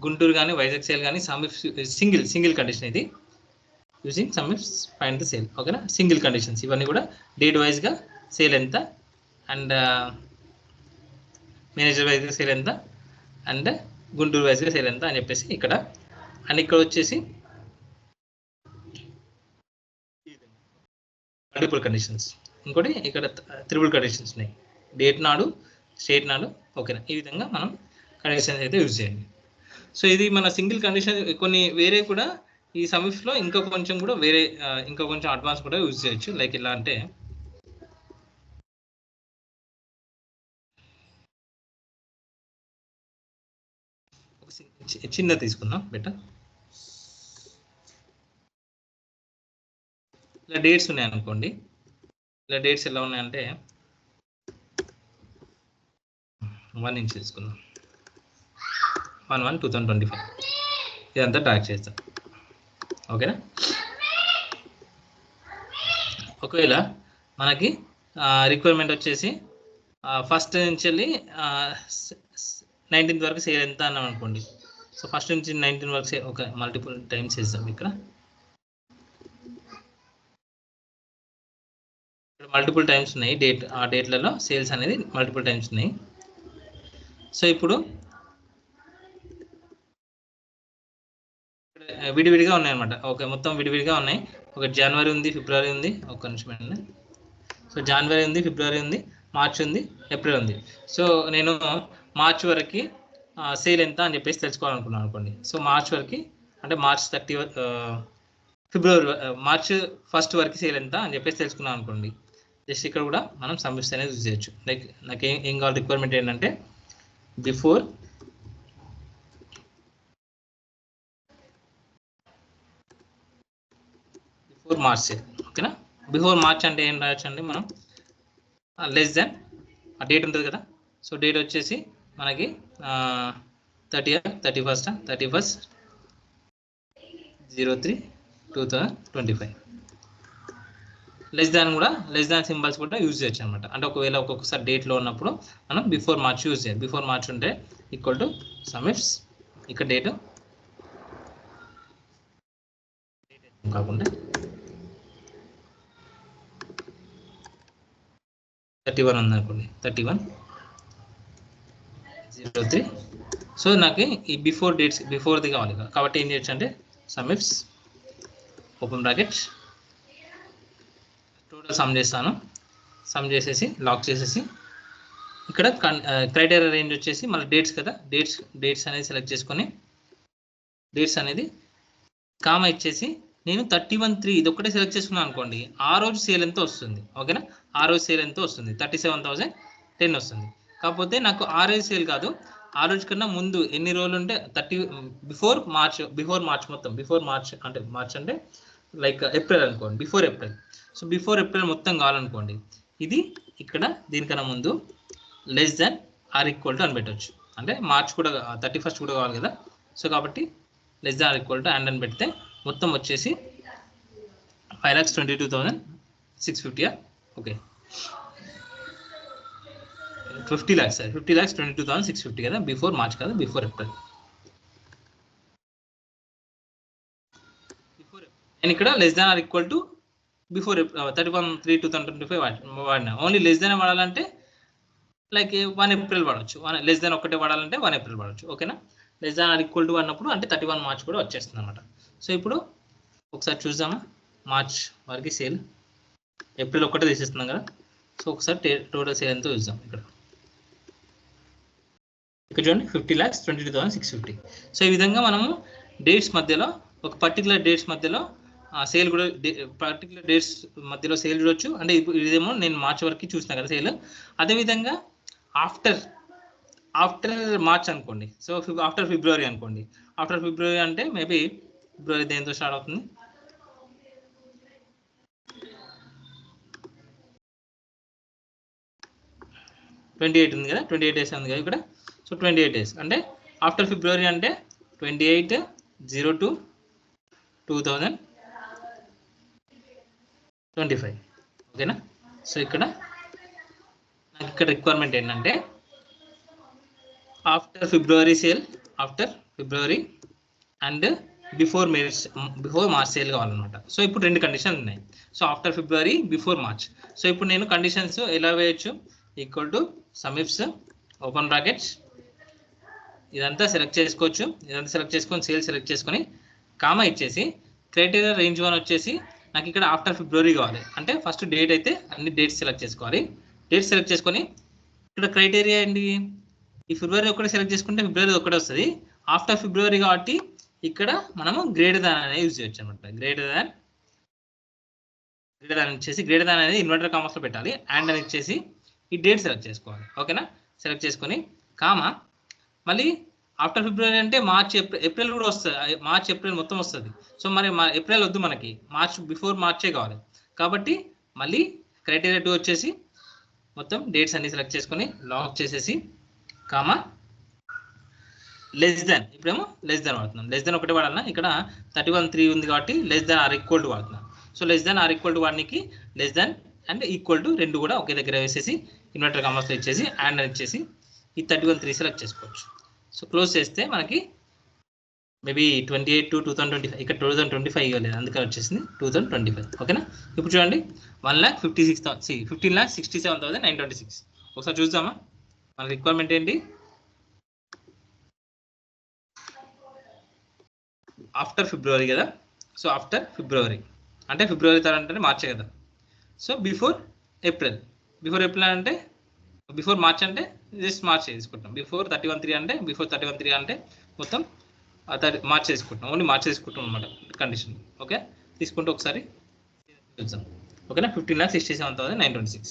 గుంటూరు కానీ వైజాగ్ సేల్ కానీ సమిఫ్స్ సింగిల్ కండిషన్ ఇది యూజింగ్ సమిఫ్స్ ఫైండ్ ద సేల్. ఓకేనా. సింగిల్ కండిషన్స్ ఇవన్నీ కూడా డేట్ వైజ్గా సేల్ ఎంత అండ్ మేనేజర్ వైజ్గా సేల్ ఎంత అండ్ గుంటూరు వైజ్గా సేల్ ఎంత అని చెప్పేసి ఇక్కడ. అండ్ ఇక్కడ వచ్చేసి మల్టిపుల్ కండిషన్స్, ఇంకోటి ఇక్కడ త్రిబుల్ కండిషన్స్ ఉన్నాయి, డేట్ నాడు, స్టేట్ నాడు, ఓకేనా. ఈ విధంగా మనం కండిషన్స్ అయితే యూజ్ చేయండి. సో ఇది మన సింగిల్ కండిషన్. కొన్ని వేరే కూడా ఈ సమిఫ్లో ఇంకా కొంచెం కూడా వేరే ఇంకా కొంచెం అడ్వాన్స్ కూడా యూజ్ చేయొచ్చు. లైక్ ఎలా అంటే చిన్న తీసుకుందాం బెటర్. ఇలా డేట్స్ ఉన్నాయి అనుకోండి. ఇలా డేట్స్ ఎలా ఉన్నాయంటే 1 ఇంచ్ తీసుకుందాం, 1/1/2025 ఇదంతా ట్రాక్ చేస్తాం, ఓకేనా. ఒకవేళ మనకి రిక్వైర్మెంట్ వచ్చేసి ఫస్ట్ నుంచి వెళ్ళి 19th వరకు సేల్ ఎంత అన్నాం అనుకోండి. సో ఫస్ట్ నుంచి 19 వరకు సేల్ ఒక మల్టిపుల్ టైమ్స్ చేస్తాం. ఇక్కడ మల్టిపుల్ టైమ్స్ ఉన్నాయి, డేట్ ఆ డేట్లలో సేల్స్ అనేది మల్టిపుల్ టైమ్స్ ఉన్నాయి. సో ఇప్పుడు విడివిడిగా ఉన్నాయి అనమాట. ఓకే, మొత్తం విడివిడిగా ఉన్నాయి. ఒక జనవరి ఉంది, ఫిబ్రవరి ఉంది, ఒక నిమిషం. సో జనవరి ఉంది, ఫిబ్రవరి ఉంది, మార్చ్ ఉంది, ఏప్రిల్ ఉంది. సో నేను మార్చ్ వరకు సేల్ ఎంత అని చెప్పేసి తెలుసుకోవాలనుకున్నాను అనుకోండి. సో మార్చ్ వరకు అంటే మార్చ్ 30 ఫిబ్రవరి మార్చ్ 1st వరకు సేల్ ఎంత అని చెప్పేసి తెలుసుకున్నాను అనుకోండి. జస్ట్ ఇక్కడ కూడా మనం సమ్మిట్స్ అనేది యూజ్ చేయొచ్చు. లైక్ నాకు ఏం కావాలి, రిక్వైర్మెంట్ ఏంటంటే బిఫోర్ మార్చ్ సేల్, ఓకేనా. బిఫోర్ మార్చ్ అంటే ఏం రాయొచ్చు అండి మనం, లెస్ దాన్ ఆ డేట్ ఉంటుంది కదా. సో డేట్ వచ్చేసి మనకి 31/03/2025. లెస్ దాన్ కూడా, లెస్ దాన్ సింబల్స్ కూడా యూజ్ చేయొచ్చు అనమాట. అంటే ఒకవేళ ఒక్కొక్కసారి డేట్లో ఉన్నప్పుడు మనం బిఫోర్ మార్చ్ యూజ్ చేయాలి. బిఫోర్ మార్చ్ ఉంటే ఈక్వల్ టు సమిఫ్స్, ఇక్కడ డేట్ కాకుండా 31 ఉందనుకోండి, 31/03. సో నాకు ఈ బిఫోర్ డేట్స్ బిఫోర్ది కావాలి కాబట్టి ఏం చేయొచ్చు అంటే సమిఫ్స్ ఓపెన్ బ్రాకెట్ టోటల్ సమ్ చేస్తాను. సమ్ చేసేసి లాక్ చేసేసి ఇక్కడ క్రైటీరియా రేంజ్ వచ్చేసి మళ్ళీ డేట్స్ కదా, డేట్స్ అనేది సెలెక్ట్ చేసుకొని డేట్స్ అనేది కామా ఇచ్చేసి నేను 31/3 ఇది ఒక్కటే సెలెక్ట్ చేసుకున్నాను అనుకోండి. ఆ రోజు సేల్ ఎంత వస్తుంది, ఓకేనా. ఆ రోజు సేల్ ఎంత వస్తుంది, 37,010 వస్తుంది. కాకపోతే నాకు ఆ రోజు సేల్ కాదు, ఆ రోజు కన్నా ముందు ఎన్ని రోజులు ఉంటే బిఫోర్ మార్చ్ మొత్తం, బిఫోర్ మార్చ్ అంటే మార్చ్ అంటే లైక్ ఏప్రిల్ అనుకోండి, before April. So before April మొత్తం కావాలనుకోండి, ఇది ఇక్కడ దీనికన్నా ముందు less than or equal to అని పెట్టవచ్చు. అంటే మార్చ్ కూడా 31st కూడా కావాలి కదా. సో కాబట్టి less than or equal to and అని పెడితే మొత్తం వచ్చేసి 5,22,650. ఓకే, 50 lakhs 22,650 కదా, బిఫోర్ మార్చ్ కదా, బిఫోర్ ఏప్రిల్. నేను ఇక్కడ less than or equal to before 31/3/2025 వాడినా. ఓన్లీ లెస్ దాన్ వాడాలంటే లైక్ 1 ఏప్రిల్ వాడచ్చు, లెస్ దాన్ ఒకటే వాడాలంటే 1 ఏప్రిల్ వాడచ్చు, ఓకేనా. Less than or equal to అన్నప్పుడు అంటే 31 మార్చ్ కూడా వచ్చేస్తుంది అనమాట. సో ఇప్పుడు ఒకసారి చూద్దామా, మార్చ్ వరకు సేల్, ఏప్రిల్ ఒక్కటే తీసేస్తున్నాం కదా. సో ఒకసారి టోటల్ సేల్ ఎంతో చూద్దాం. ఇక్కడ చూడండి 50,22,650. సో ఈ విధంగా మనము డేట్స్ మధ్యలో ఒక పర్టికులర్ డేట్స్ మధ్యలో సేల్ కూడా పర్టికులర్ డేట్స్ మధ్యలో సేల్ చూడొచ్చు. అంటే ఇదేమో నేను మార్చ్ వరకు చూసినా కదా సేల్. అదేవిధంగా ఆఫ్టర్ మార్చ్ అనుకోండి, సో ఆఫ్టర్ ఫిబ్రవరి అనుకోండి. ఆఫ్టర్ ఫిబ్రవరి అంటే మేబీ ఫిబ్రవరి దేంతో స్టార్ట్ అవుతుంది, 28 ఉంది కదా, 28 days ఉంది కదా ఇక్కడ. సో 28 days అంటే ఆఫ్టర్ ఫిబ్రవరి అంటే 28/02/2025, ఓకేనా. సో ఇక్కడ నాకు ఇక్కడ రిక్వైర్మెంట్ ఏంటంటే after February sale, after February and before March sale కావాలన్నమాట. సో ఇప్పుడు 2 కండిషన్స్ ఉన్నాయి. So after February, before March. So ఇప్పుడు నేను కండిషన్స్ ఎలా వేయచ్చు, equal to sumifs open brackets ఇదంతా సెలెక్ట్ చేసుకొని సేల్ సెలెక్ట్ చేసుకొని కామా ఇచ్చేసి క్రైటీరియా రేంజ్ 1 వచ్చేసి నాకు ఇక్కడ ఆఫ్టర్ ఫిబ్రవరి కావాలి. అంటే ఫస్ట్ డేట్ అయితే అన్ని డేట్స్ సెలెక్ట్ చేసుకోవాలి. డేట్ సెలెక్ట్ చేసుకొని ఇక్కడ క్రైటీరియా ఏంటి, ఈ ఫిబ్రవరి ఒకటే సెలెక్ట్ చేసుకుంటే ఫిబ్రవరి ఒకటే వస్తుంది. ఆఫ్టర్ ఫిబ్రవరి కాబట్టి ఇక్కడ మనము గ్రేటర్ దాన్ అనేది యూజ్ చేయొచ్చు అనమాట. గ్రేటర్ దాన్ ఇచ్చేసి గ్రేటర్ దాన్ అనేది ఇన్వర్టర్ కామర్స్లో పెట్టాలి. అండ్ అని ఇచ్చేసి ఈ డేట్ సెలెక్ట్ చేసుకోవాలి. ఓకేనా, సెలెక్ట్ చేసుకొని కామా మళ్ళీ ఆఫ్టర్ ఫిబ్రవరి అంటే మార్చ్ ఏప్రిల్ కూడా వస్తుంది. మార్చ్ ఏప్రిల్ మొత్తం వస్తుంది. సో మరి ఏప్రిల్ వద్దు, మనకి మార్చ్ బిఫోర్ మార్చే కావాలి. కాబట్టి మళ్ళీ క్రైటీరియా 2 వచ్చేసి మొత్తం డేట్స్ అన్ని సెలెక్ట్ చేసుకొని లాక్ చేసేసి కామా లెస్ దాన్, ఇప్పుడేమో లెస్ దాన్ వాడుతున్నాం. లెస్ దాన్ ఒకటే వాడాలన్నా, ఇక్కడ 31(3) ఉంది కాబట్టి less than or equal to వాడుతున్నాం. So less than or equal to వాడికి less than and equal to రెండు కూడా ఒకే దగ్గర వేసేసి ఇన్వర్టర్ కామర్స్లో ఇచ్చేసి అండ్ అని ఇచ్చేసి ఈ 31(3) సెలెక్ట్ చేసుకోవచ్చు. సో క్లోజ్ చేస్తే మనకి మేబీ 28 to 2025, ఇక్కడ 2025 ఇవ్వలేదు అందుకని వచ్చేసింది 2025. ఓకేనా, ఇప్పుడు చూడండి 15,67,926. ఒకసారి చూద్దామా మన రిక్వైర్మెంట్ ఏంటి. ఆఫ్టర్ ఫిబ్రవరి కదా, సో ఆఫ్టర్ ఫిబ్రవరి అంటే ఫిబ్రవరి తర్వాత అంటే మార్చే కదా. సో బిఫోర్ ఏప్రిల్ అంటే బిఫోర్ మార్చ్ అంటే జస్ట్ మార్చ్ తీసుకుంటాం. బిఫోర్ 31(3) అంటే బిఫోర్ 31(3) అంటే మొత్తం మార్చ్ తీసుకుంటాం, ఓన్లీ మార్చ్ తీసుకుంటాం అనమాట కండిషన్. ఓకే, తీసుకుంటే ఒకసారి చూద్దాం. ఓకేనా, 15,67,926.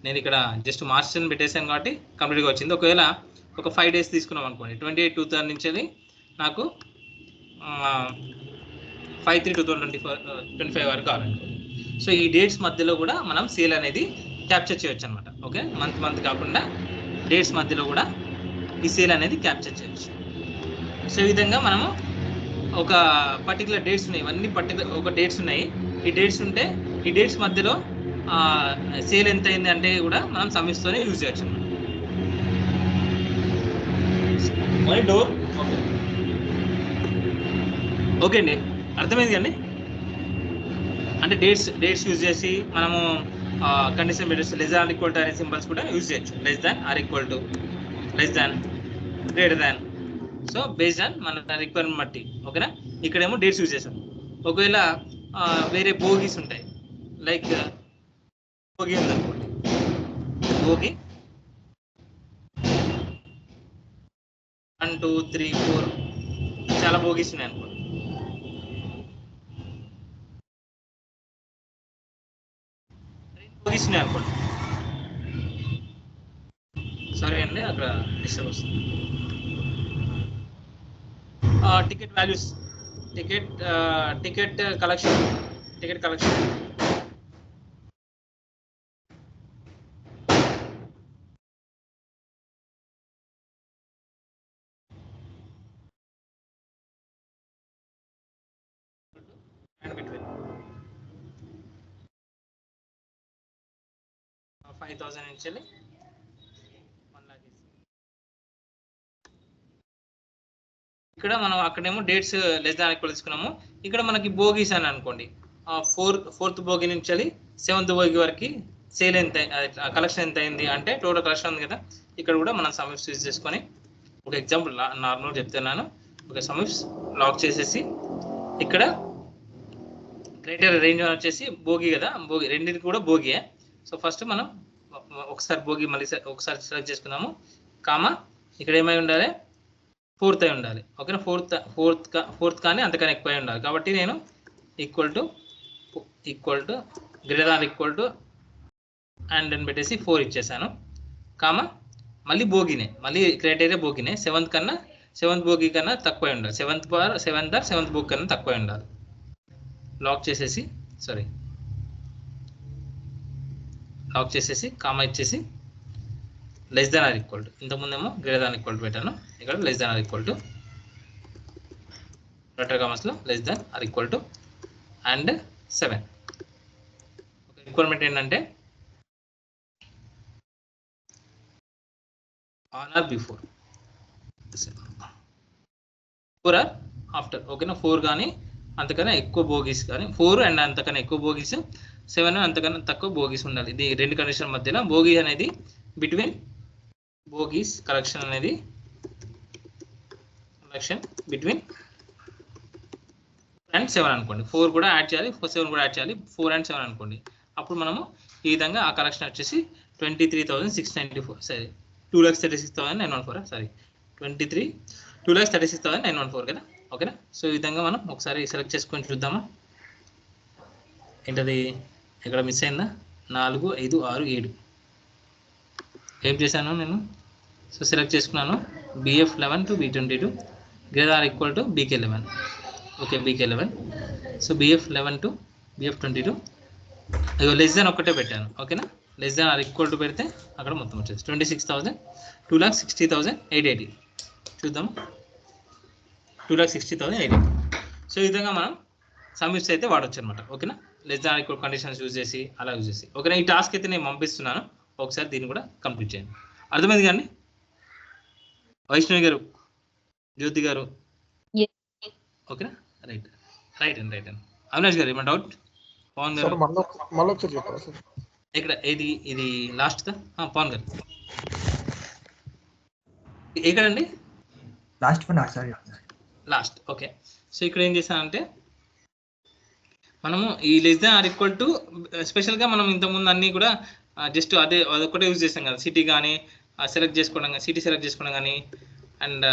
నేను ఇక్కడ జస్ట్ మార్చ్ అని పెట్టేసాను కాబట్టి కంప్లీట్గా వచ్చింది. ఒకవేళ ఒక 5 days తీసుకున్నాం అనుకోండి, 28/2 నుంచి నాకు 5/3/2025 వరకు కావాలనుకోండి. సో ఈ డేట్స్ మధ్యలో కూడా మనం సేల్ అనేది క్యాప్చర్ చేయొచ్చు అనమాట. ఓకే, మంత్ కాకుండా డేట్స్ మధ్యలో కూడా ఈ సేల్ అనేది క్యాప్చర్ చేయొచ్చు. సో ఈ విధంగా మనము ఒక పర్టికులర్ డేట్స్ ఉన్నాయి, ఇవన్నీ ఒక డేట్స్ ఉన్నాయి. ఈ డేట్స్ ఉంటే ఈ డేట్స్ మధ్యలో సేల్ ఎంత అయింది అంటే కూడా మనం సమ్మిస్తోనే యూజ్ చేయొచ్చు అనమాట. డోర్ ఓకే అండి, అర్థమైంది అండి. అంటే డేట్స్ యూజ్ చేసి మనము కండిషన్ పెట్టేసి లెస్ దాన్ ఈక్వల్ టు అనే సింబల్స్ కూడా యూజ్ చేయొచ్చు. Less than or equal to, less than, greater than. So based on మన రిక్వైర్మెంట్ బట్టి. ఓకేనా, ఇక్కడేమో డేట్స్ యూజ్ చేసాం. ఒకవేళ వేరే బోగీస్ ఉంటాయి, లైక్ బోగి ఉందనుకోండి, బోగి 1 2 3 4 చాలా బోగీస్ ఉన్నాయి అనుకోండి. బోగీస్ ఉన్నాయి అనుకోండి, సరే అండి అక్కడ డిస్టర్బ్ వస్తుంది. Ticket values, ticket collection and between 5,000 నుంచి 1,00,000. ఇక్కడ మనం అక్కడేమో డేట్స్ లెస్ దాన్ ఈక్వల్ తీసుకున్నాము. ఇక్కడ మనకి బోగీస్ అని అనుకోండి, 4th బోగి నుంచి 7th బోగి వరకు సేల్ ఎంత, కలెక్షన్ ఎంత అయింది అంటే టోటల్ కలెక్షన్ ఉంది కదా. ఇక్కడ కూడా మనం సమిప్స్ యూజ్ చేసుకొని ఒక ఎగ్జాంపుల్ నార్మల్ చెప్తున్నాను. ఒక సమిప్స్ లాక్ చేసేసి ఇక్కడ క్రైటీరియా రేంజ్ వచ్చేసి బోగి కదా, బోగి రెండింటికి కూడా బోగియే. సో ఫస్ట్ మనం ఒకసారి బోగి మళ్ళీ ఒకసారి సెలెక్ట్ చేసుకున్నాము. కామా ఇక్కడ ఏమై ఉండాలి, 4th అయి ఉండాలి. ఓకేనా, ఫోర్త్ కానీ అంతకన్నా ఎక్కువ అయి ఉండాలి. కాబట్టి నేను equal to greater than equal to and అని పెట్టేసి 4 ఇచ్చేసాను. కామా మళ్ళీ బోగినే, మళ్ళీ క్రైటీరియా బోగినే, 7th బోగి కన్నా తక్కువ ఉండాలి. 7th బోగి కన్నా తక్కువ ఉండాలి. లాక్ చేసేసి కామా ఇచ్చేసి less than or equal to, ఇంతకుముందేమో గ్రేటర్ దాన్ ఈక్వల్ టు పెట్టాను, ఇక్కడ less than or equal to, inverted కామర్స్లో less than or equal to and 7. Requirement ఏంటంటే on or before, 4 or after. ఓకేనా, 4 కానీ అంతకన్నా ఎక్కువ బోగీస్ కానీ, 4 అండ్ అంతకన్నా ఎక్కువ బోగీస్, 7 అంతకన్నా తక్కువ బోగీస్ ఉండాలి. ఇది రెండు కండిషన్ మధ్యలో బోగీ అనేది between bogies collection between and 7 అనుకోండి, 4 కూడా యాడ్ చేయాలి, 7 కూడా యాడ్ చేయాలి, 4 and 7 అనుకోండి. అప్పుడు మనము ఈ విధంగా ఆ కలెక్షన్ వచ్చేసి 23,694, సరే 2,36,914, సారీ 2,36,914 కదా, ఓకేనా. సో ఈ విధంగా మనం ఒకసారి సెలెక్ట్ చేసుకొని చూద్దామా. ఏంటది ఇక్కడ మిస్ అయిందా, 4, 5, 6, 7 ఏం చేశాను నేను. సో సెలెక్ట్ చేసుకున్నాను BF11 to B22 greater or equal to BK11, okay BK11. So BF11 to BF22 less than ఒక్కటే పెట్టాను, ఓకేనా. Less than or equal to పెడితే అక్కడ మొత్తం వచ్చేసి 26,000, 2,60,880 చూద్దాం, 2,60,880. సో ఈ విధంగా మనం సమ్మిట్స్ అయితే వాడచ్చు అనమాట, ఓకేనా. Less than equal conditions use చేసి అలా యూజ్ చేసి, ఓకేనా. ఈ టాస్క్ అయితే నేను పంపిస్తున్నాను, ఒకసారి దీన్ని కూడా కంప్లీట్ చేయండి. అర్థమైంది కానీ వైష్ణవి గారు, జ్యోతి గారు, ఓకేనా. రైట్ రైట్ అండి, రైట్ అండి. అవినాష్ గారు ఏమన్నా డౌట్? పవన్ గారు ఇక్కడ ఇది లాస్ట్ దా, పవన్ గారు ఎక్కడండి లాస్ట్, ఓకే. సో ఇక్కడ ఏం చేశానంటే మనము ఈ less than or equal to స్పెషల్గా మనం ఇంతకుముందు అన్నీ కూడా జస్ట్ అదొక్కటే యూజ్ చేస్తాం కదా, సిటీ కానీ సెలెక్ట్ చేసుకోవడం కానీ, సిటీ సెలెక్ట్ చేసుకోవడం కానీ అండ్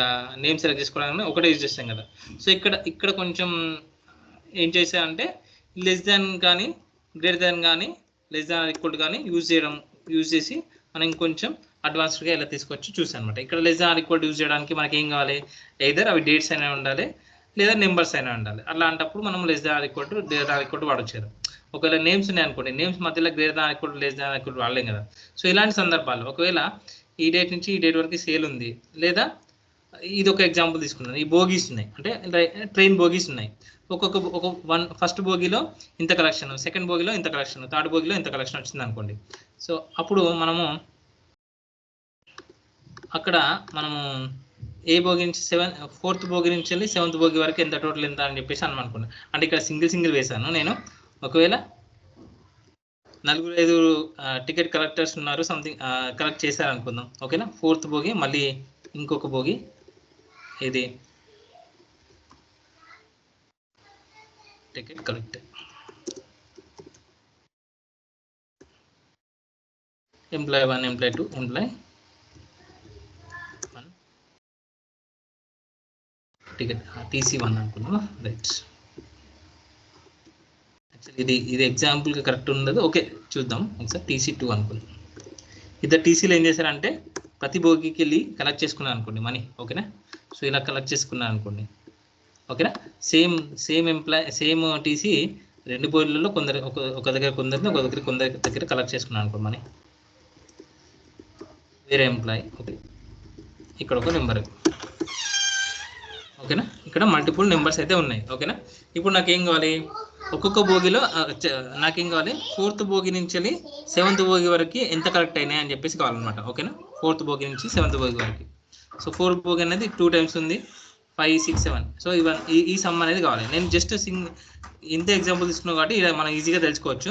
నేమ్ సెలెక్ట్ చేసుకోవడం కానీ ఒకటే యూజ్ చేస్తాం కదా. సో ఇక్కడ కొంచెం ఏం చేశానంటే లెస్ దాన్ కానీ గ్రేటర్ దాన్ కానీ లెస్ దాన్ ఆర్ ఈక్వల్ కానీ యూజ్ చేసి మనం ఇంకొంచెం అడ్వాన్స్డ్గా ఇలా తీసుకొచ్చి చూసాను అనమాట. ఇక్కడ less than or equal use చేయడానికి మనకి ఏం కావాలి, ఎయిదర్ అవి డేట్స్ అయినా ఉండాలి లేదా నెంబర్స్ అయినా ఉండాలి. అలాంటప్పుడు మనం less than or equal to greater than or equal to వాడొచ్చు కదా. ఒకవేళ నేమ్స్ ఉన్నాయి అనుకోండి, నేమ్స్ మధ్యలో greater than or equal to less than or equal to వాడలేం కదా. సో ఇలాంటి సందర్భాల్లో ఒకవేళ ఈ డేట్ నుంచి ఈ డేట్ వరకు సేల్ ఉంది, లేదా ఇది ఒక ఎగ్జాంపుల్ తీసుకున్నాను, ఈ బోగీస్ ఉన్నాయి అంటే ట్రైన్ బోగీస్ ఉన్నాయి, ఫస్ట్ బోగీలో ఇంత కలెక్షన్, సెకండ్ బోగీలో ఇంత కలెక్షన్, థర్డ్ బోగీలో ఇంత కలెక్షన్ వచ్చింది అనుకోండి. సో అప్పుడు మనము అక్కడ ఏ బోగి నుంచి ఫోర్త్ బోగి నుంచి వెళ్ళి 7th బోగి వరకు ఎంత టోటల్ ఎంత అని చెప్పేసి అనుకున్నాను. అంటే ఇక్కడ సింగిల్ వేసాను నేను. ఒకవేళ 4-5 టికెట్ కలెక్టర్స్ ఉన్నారు, సంథింగ్ కలెక్ట్ చేశారు అనుకుందాం, ఓకేనా. 4th బోగి మళ్ళీ ఇంకొక బోగి, ఇది ticket collector, employee 1, employee 2, employee 1 ticket TC1 అనుకున్నాం, రైట్. యాక్చువల్లీ ఇది ఎగ్జాంపుల్గా కరెక్ట్ ఉండదు, ఓకే చూద్దాం ఒకసారి. TC2 అనుకుందాం. ఇద్దరు టీసీలో ఏం చేశారంటే ప్రతి బోగికి వెళ్ళి కలెక్ట్ చేసుకున్నాను అనుకోండి మనీ, ఓకేనా. సో ఇలా కలెక్ట్ చేసుకున్నాను అనుకోండి, ఓకేనా. సేమ్ ఎంప్లాయ్ సేమ్ టీసీ 2 బోర్డులలో కొందరు ఒక దగ్గర కొందరిని కొందరి దగ్గర కలెక్ట్ చేసుకున్నాను అనుకోండి మనీ. వేరే ఎంప్లాయ్, ఓకే, ఇక్కడ ఒక నెంబర్, ఓకేనా. ఇక్కడ మల్టిపుల్ నెంబర్స్ అయితే ఉన్నాయి, ఓకేనా. ఇప్పుడు నాకేం కావాలి, ఒక్కొక్క బోగిలో నాకేం కావాలి, 4th బోగి నుంచి వెళ్ళి 7th బోగి వరకు ఎంత కలెక్ట్ అయినాయి అని చెప్పేసి కావాలన్నమాట, ఓకేనా. 4th బోగి నుంచి 7th బోగి వరకు. సో 4th బోగి అనేది 2 times ఉంది, 5, 6, 7. సో ఈ సమ్ అనేది కావాలి. నేను జస్ట్ ఇంత ఎగ్జాంపుల్ తీసుకున్నాం కాబట్టి ఇలా మనం ఈజీగా తెలుసుకోవచ్చు.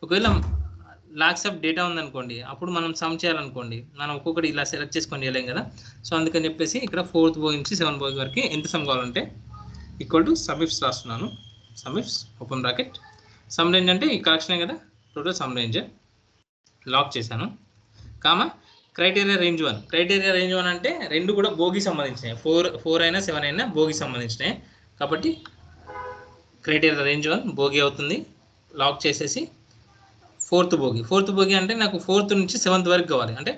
ఒకవేళ లాక్స్ ఆఫ్ డేటా ఉందనుకోండి, అప్పుడు మనం సమ్ చేయాలనుకోండి, మనం ఒక్కొక్కటి ఇలా సెలెక్ట్ చేసుకొని చేయలేం కదా. సో అందుకని చెప్పేసి ఇక్కడ 4th బోగి నుంచి 7th బోగి వరకు ఎంత సమ్ కావాలంటే ఈక్వల్ టు సమ్ఇఫ్స్ రాస్తున్నాను. సమ్ఇఫ్స్ ఓపెన్ బ్రాకెట్, సమ్ రేంజ్ అంటే ఈ కలెక్షనే కదా, టోటల్ సమ్ రేంజ్ లాక్ చేశాను, comma criteria range 1. Criteria range 1 అంటే రెండు కూడా బోగి సంబంధించినాయి, 4 అయినా 7 అయినా బోగి సంబంధించినాయి కాబట్టి క్రైటీరియా రేంజ్ 1 బోగి అవుతుంది. లాక్ చేసేసి 4th బోగి అంటే నాకు 4th నుంచి 7th వరకు కావాలి, అంటే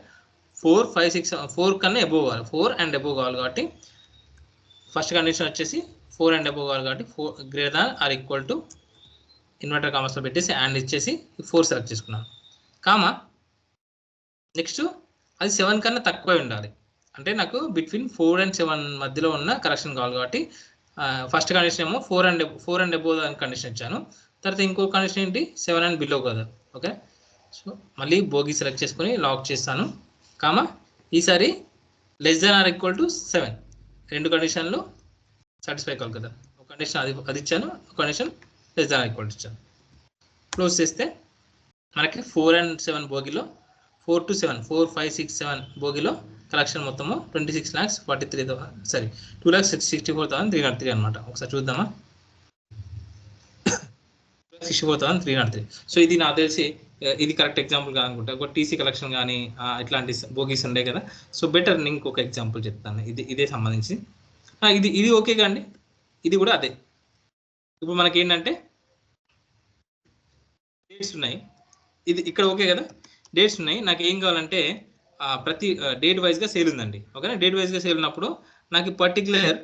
4, 5, 6, 4 కన్నా అబోవ్ కావాలి, 4 and above కావాలి కాబట్టి ఫస్ట్ కండిషన్ వచ్చేసి 4 and above కావాలి కాబట్టి 4 greater than or equal to inverted కామర్స్లో పెట్టేసి అండ్ ఇచ్చేసి 4 సెలెక్ట్ చేసుకున్నాను, కామా నెక్స్ట్ అది 7 కన్నా తక్కువే ఉండాలి, అంటే నాకు బిట్వీన్ 4 and 7 మధ్యలో ఉన్న కలెక్షన్ కావాలి కాబట్టి ఫస్ట్ కండిషన్ ఏమో 4 and above అని కండిషన్ ఇచ్చాను. తర్వాత ఇంకో కండిషన్ ఏంటి 7 and below కదా, ఓకే. సో మళ్ళీ బోగి సెలెక్ట్ చేసుకొని లాక్ చేస్తాను, కామా ఈసారి less than or equal to 7. 2 కండిషన్లు సాటిస్ఫై కావాలి కదా, ఒక కండిషన్ అది ఇచ్చాను, ఒక condition less than or equal to ఇచ్చాను. క్లోజ్ చేస్తే మనకి 4 and 7 బోగిలో 4 to 7, 4, 5, 6, 7 బోగిలో కలెక్షన్ మొత్తము 2,64,363 అనమాట. ఒకసారి చూద్దామా. 64,303. సో ఇది నాకు తెలిసి ఇది కరెక్ట్ ఎగ్జాంపుల్ కాదనుకుంటా. ఒక టీసీ కలెక్షన్ కానీ ఇట్లాంటి బోగీస్ ఉండే కదా. సో బెటర్ నేను ఇంకొక ఎగ్జాంపుల్ చెప్తాను ఇదే సంబంధించి. ఇది ఓకే కాండి, ఇది కూడా అదే. ఇప్పుడు మనకి ఏంటంటే డేట్స్ ఉన్నాయి, ఇది ఇక్కడ ఓకే కదా, డేట్స్ ఉన్నాయి. నాకు ఏం కావాలంటే ప్రతి డేట్ వైజ్గా సేల్ ఉందండి. ఓకేనా, డేట్ వైజ్గా సేల్ ఉన్నప్పుడు నాకు పర్టికులర్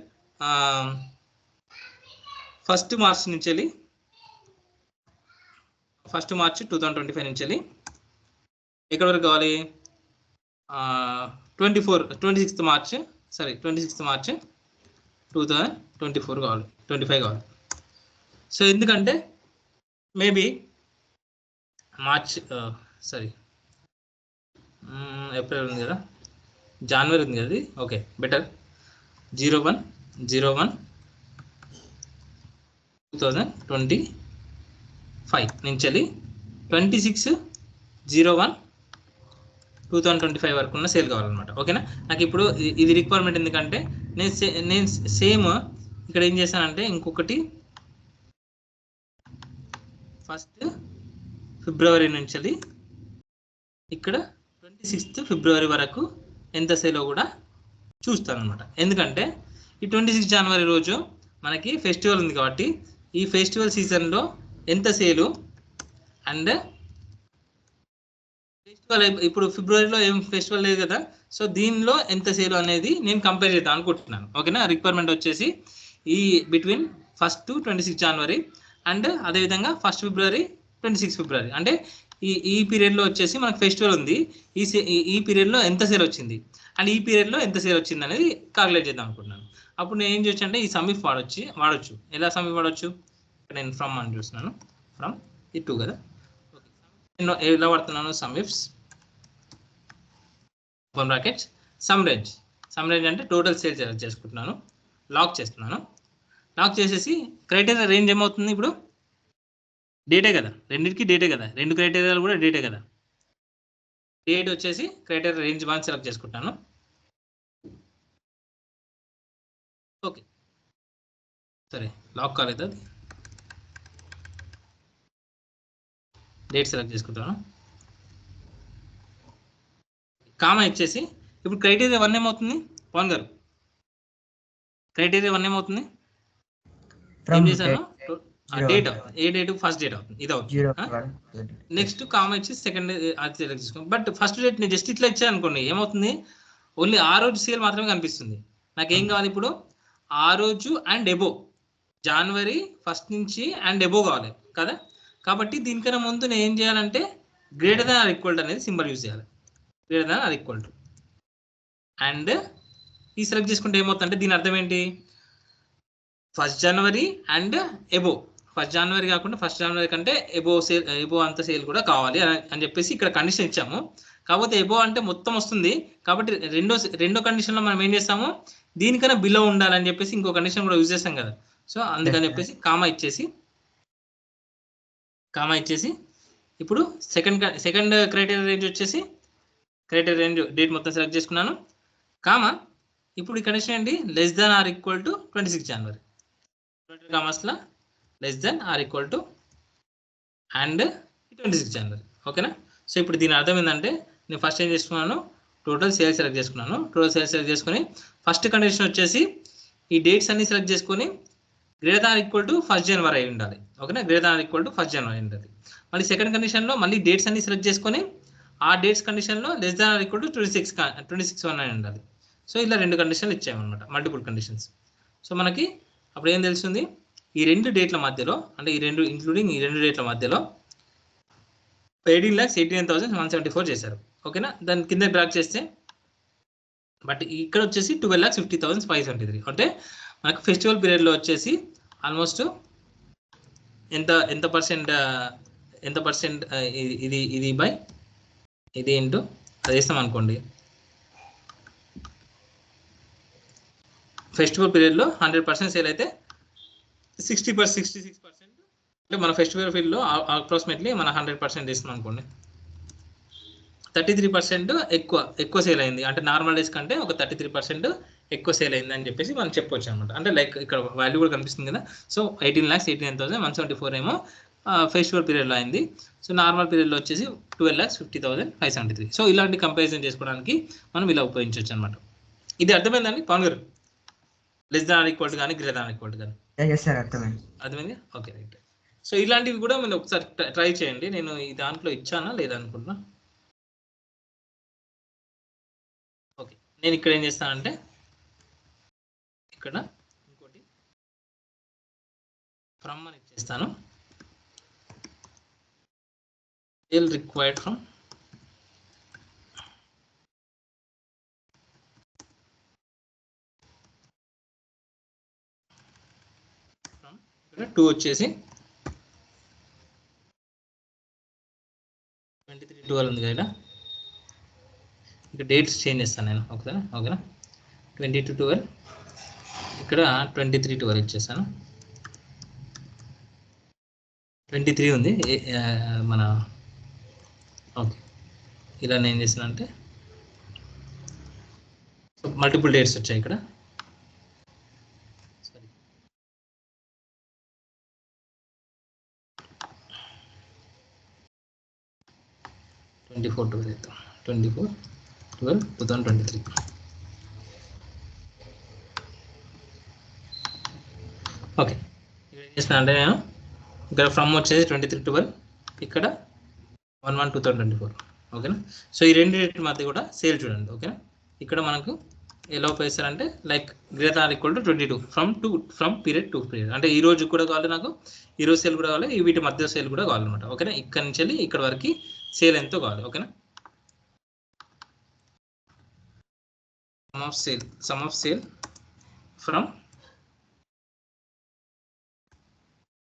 1 మార్చ్ నుంచి వెళ్ళి 1 మార్చ్ 2025 నుంచి వెళ్ళి ఎక్కడ వరకు కావాలి, 26 మార్చ్ 2024 కావాలి, 25 కావాలి. సో ఎందుకంటే మేబీ మార్చ్ ఏప్రిల్ ఉంది కదా, జనవరి ఉంది కదా, ఓకే బెటర్ 01/01/2025 నుంచి వెళ్ళి 26/01/2025 వరకు ఉన్న సేల్ కావాలన్నమాట. ఓకేనా, నాకు ఇప్పుడు ఇది రిక్వైర్మెంట్. ఎందుకంటే నేను సేమ్ ఇక్కడ ఏం చేశానంటే ఇంకొకటి 1 ఫిబ్రవరి నుంచి వెళ్ళి ఇక్కడ 26 ఫిబ్రవరి వరకు ఎంత సేలో కూడా చూస్తాను అనమాట. ఎందుకంటే ఈ 26 జనవరి రోజు మనకి ఫెస్టివల్ ఉంది కాబట్టి ఈ ఫెస్టివల్ సీజన్లో ఎంత సేలు అండ్ ఫెస్టివల్ ఇప్పుడు ఫిబ్రవరిలో ఏం ఫెస్టివల్ లేదు కదా, సో దీనిలో ఎంత సేలు అనేది నేను కంపేర్ చేద్దాం అనుకుంటున్నాను. ఓకేనా, రిక్వైర్మెంట్ వచ్చేసి ఈ బిట్వీన్ 1 to 26 జనవరి అండ్ అదేవిధంగా 1 ఫిబ్రవరి 26 ఫిబ్రవరి, అంటే ఈ పీరియడ్లో వచ్చేసి మనకు ఫెస్టివల్ ఉంది, ఈ పీరియడ్లో ఎంత సేల్ వచ్చింది అండ్ ఈ పీరియడ్లో ఎంత సేల్ వచ్చింది అనేది కాల్కులేట్ చేద్దాం అనుకుంటున్నాను. అప్పుడు నేను ఏం చేయొచ్చు అంటే ఈ సమ్మిఫ్ వాడచ్చు. ఎలా సమ్మిఫ్ వాడచ్చు, నేను ఫ్రమ్ అని చూస్తున్నాను, ఫ్రమ్ ఈ 2 కదా. నేను ఎలా వాడుతున్నాను, సమ్మిఫ్స్ ఓపెన్ బ్రాకెట్స్ సమ్ రేంజ్ అంటే టోటల్ సేల్ సెలెక్ట్ చేసుకుంటున్నాను, లాక్ చేస్తున్నాను. లాక్ చేసేసి క్రైటీరియా రేంజ్ ఏమవుతుంది, ఇప్పుడు డేటే కదా, రెండింటికి డేటే కదా, 2 క్రైటీరియాలు కూడా డేటే కదా. డేట్ వచ్చేసి క్రైటీరియా రేంజ్ 1 సెలెక్ట్ చేసుకుంటాను. ఓకే, సరే లాక్ కాలేదు, అది డేట్ సెలెక్ట్ చేసుకుంటాను. కామా ఇచ్చేసి ఇప్పుడు క్రైటీరియా 1 ఏమవుతుంది, పవన్ గారు క్రైటీరియా 1 ఏమవుతుంది, ఏం చేశాను, డేట్ ఏ డేట్, ఫస్ట్ డేట్ అవుతుంది, ఇది అవుతుంది. నెక్స్ట్ కామా ఇచ్చి సెకండ్ అది సెలెక్ట్ చేసుకోండి. బట్ ఫస్ట్ డేట్ నేను జస్ట్ ఇట్లా ఇచ్చాను అనుకోండి, ఏమవుతుంది, ఓన్లీ ఆ రోజు సేల్ మాత్రమే కనిపిస్తుంది. నాకు ఏం కావాలి ఇప్పుడు, ఆ రోజు అండ్ ఎబో, జనవరి 1 నుంచి అండ్ ఎబో కావాలి కదా. కాబట్టి దీనికన్నా ముందు నేను ఏం చేయాలంటే greater than or equal to అనేది సింబల్ యూజ్ చేయాలి, greater than or equal to. And ఈ సెలెక్ట్ చేసుకుంటే ఏమవుతుందంటే దీని అర్థం ఏంటి, 1 జనవరి అండ్ ఎబో, 1 జనవరి కాకుండా 1 జనవరి కంటే ఎబో అంత సేల్ కూడా కావాలి అని చెప్పేసి ఇక్కడ కండిషన్ ఇచ్చాము. కాకపోతే ఎబో అంటే మొత్తం వస్తుంది కాబట్టి రెండో కండిషన్లో మనం ఏం చేస్తాము, దీనికన్నా బిలో ఉండాలని చెప్పేసి ఇంకో కండిషన్ కూడా యూజ్ చేస్తాం కదా. సో అందుకని చెప్పేసి కామా ఇచ్చేసి ఇప్పుడు సెకండ్ క్రైటీరియా రేంజ్ వచ్చేసి క్రైటీరియా రేంజ్ డేట్ మొత్తం సెలెక్ట్ చేసుకున్నాను. కామా ఇప్పుడు ఈ కండిషన్ ఏంటి, less than or equal to 26 జనవరి, కామర్స్లో less than or equal to and 26 జనవరి. ఓకేనా, సో ఇప్పుడు దీని అర్థం ఏంటంటే నేను ఫస్ట్ ఏం చేసుకున్నాను, టోటల్ సేల్స్ సెలెక్ట్ చేసుకున్నాను. టోటల్ సేల్స్ సెలెక్ట్ చేసుకొని ఫస్ట్ కండిషన్ వచ్చేసి ఈ డేట్స్ అన్ని సెలెక్ట్ చేసుకొని గ్రేటర్ దాన్ ఈక్వల్ టు 1 జనవరి అయి ఉండాలి. ఓకేనా, గ్రేటర్ దాన్ ఈక్వల్ టు 1 జనవరి అయి ఉండాలి. మళ్ళీ సెకండ్ కండిషన్లో మళ్ళీ డేట్స్ అన్ని సెలెక్ట్ చేసుకొని ఆ డేట్స్ కండిషన్లో less than or equal to 26/1 అయి ఉండాలి. సో ఇలా 2 కండిషన్లు ఇచ్చామన్నమాట, మల్టిపుల్ కండిషన్స్. సో మనకి అప్పుడు ఏం తెలుస్తుంది, ఈ 2 డేట్ల మధ్యలో, అంటే ఈ 2 ఇంక్లూడింగ్ ఈ 2 డేట్ల మధ్యలో 18,89,174 చేశారు. ఓకేనా, దాని కింద బ్రాక్ చేస్తే బట్ ఇక్కడ వచ్చేసి 12,50,573, అంటే మనకు ఫెస్టివల్ పీరియడ్లో వచ్చేసి ఆల్మోస్ట్ ఎంత పర్సెంట్ ఇది బై ఇది ఇంటూ అది వేస్తాం అనుకోండి. ఫెస్టివల్ పీరియడ్లో 100% సేల్ అయితే 66% అంటే మన ఫెస్టివల్ ఫీల్డ్లో అప్రాక్సిమేట్లీ మన 100% ఇస్తున్నాం అనుకోండి. 33% ఎక్కువ సేల్ అయింది, అంటే నార్మల్ డేస్ కంటే ఒక 33% ఎక్కువ సేల్ అయింది అని చెప్పేసి మనం చెప్పొచ్చు అనమాట. అంటే లైక్ ఇక్కడ వాల్యూ కూడా కనిపిస్తుంది కదా. సో 18,89,174 ఏమో ఫెస్టివల్ పీరియడ్లో అయింది. సో నార్మల్ పీరియడ్లో వచ్చేసి 12,50,573. సో ఇలాంటి కంపారిజన్ చేసుకోవడానికి మనం ఇలా ఉపయోగించవచ్చు అనమాట. ఇది అర్థమైందండి పవన్ గారు? లెస్ దాన్ ఈక్వల్ కానీ గ్రేటర్ దాన్ ఈక్వల్ కానీ అర్థమైంది? Okay right. సో ఇలాంటివి కూడా మీరు ఒకసారి ట్రై చేయండి. నేను ఈ దాంట్లో ఇచ్చానా లేదా అనుకుంటున్నా. ఓకే, నేను ఇక్కడ ఏం చేస్తానంటే ఇక్కడ ఇంకోటి ఫ్రమ్ అని ఇచ్చేస్తాను. రిక్వైర్డ్ ఫ్రమ్ ఇక్కడ 2 వచ్చేసి 23/12 ఉంది కదా. ఇక్కడ డేట్స్ చేంజ్ చేస్తాను నేను ఒకసారి. ఓకేనా, 22/12 ఇక్కడ 23/12 ఇచ్చేస్తాను. 23 ఉంది మన. ఓకే, ఇలా నేను ఏం చేస్తాను అంటే మల్టిపుల్ డేట్స్ వచ్చాయి ఇక్కడ. 24/12/2023. ఓకే, ఇక్కడ ఏం చేస్తున్నా అంటే నేను ఇక్కడ ఫ్రమ్ వచ్చేసి 23/12, ఇక్కడ 1/1/2024. ఓకేనా. సో ఈ రెండు డేట్ మధ్య కూడా సేల్ చూడండి. ఓకేనా, ఇక్కడ మనకు ఎలా ఉపయోగిస్తారంటే like greater than equal to 22 from period to period. అంటే ఈ రోజు కూడా కావాలి నాకు, ఈ రోజు సేల్ కూడా కావాలి, వీటి మధ్య సేల్ కూడా కావాలన్నమాట. ఓకేనా, ఇక్కడ నుంచి వెళ్ళి ఇక్కడ వరకు సేల్ ఎంతో కావాలి. ఓకేనా, sum of sale from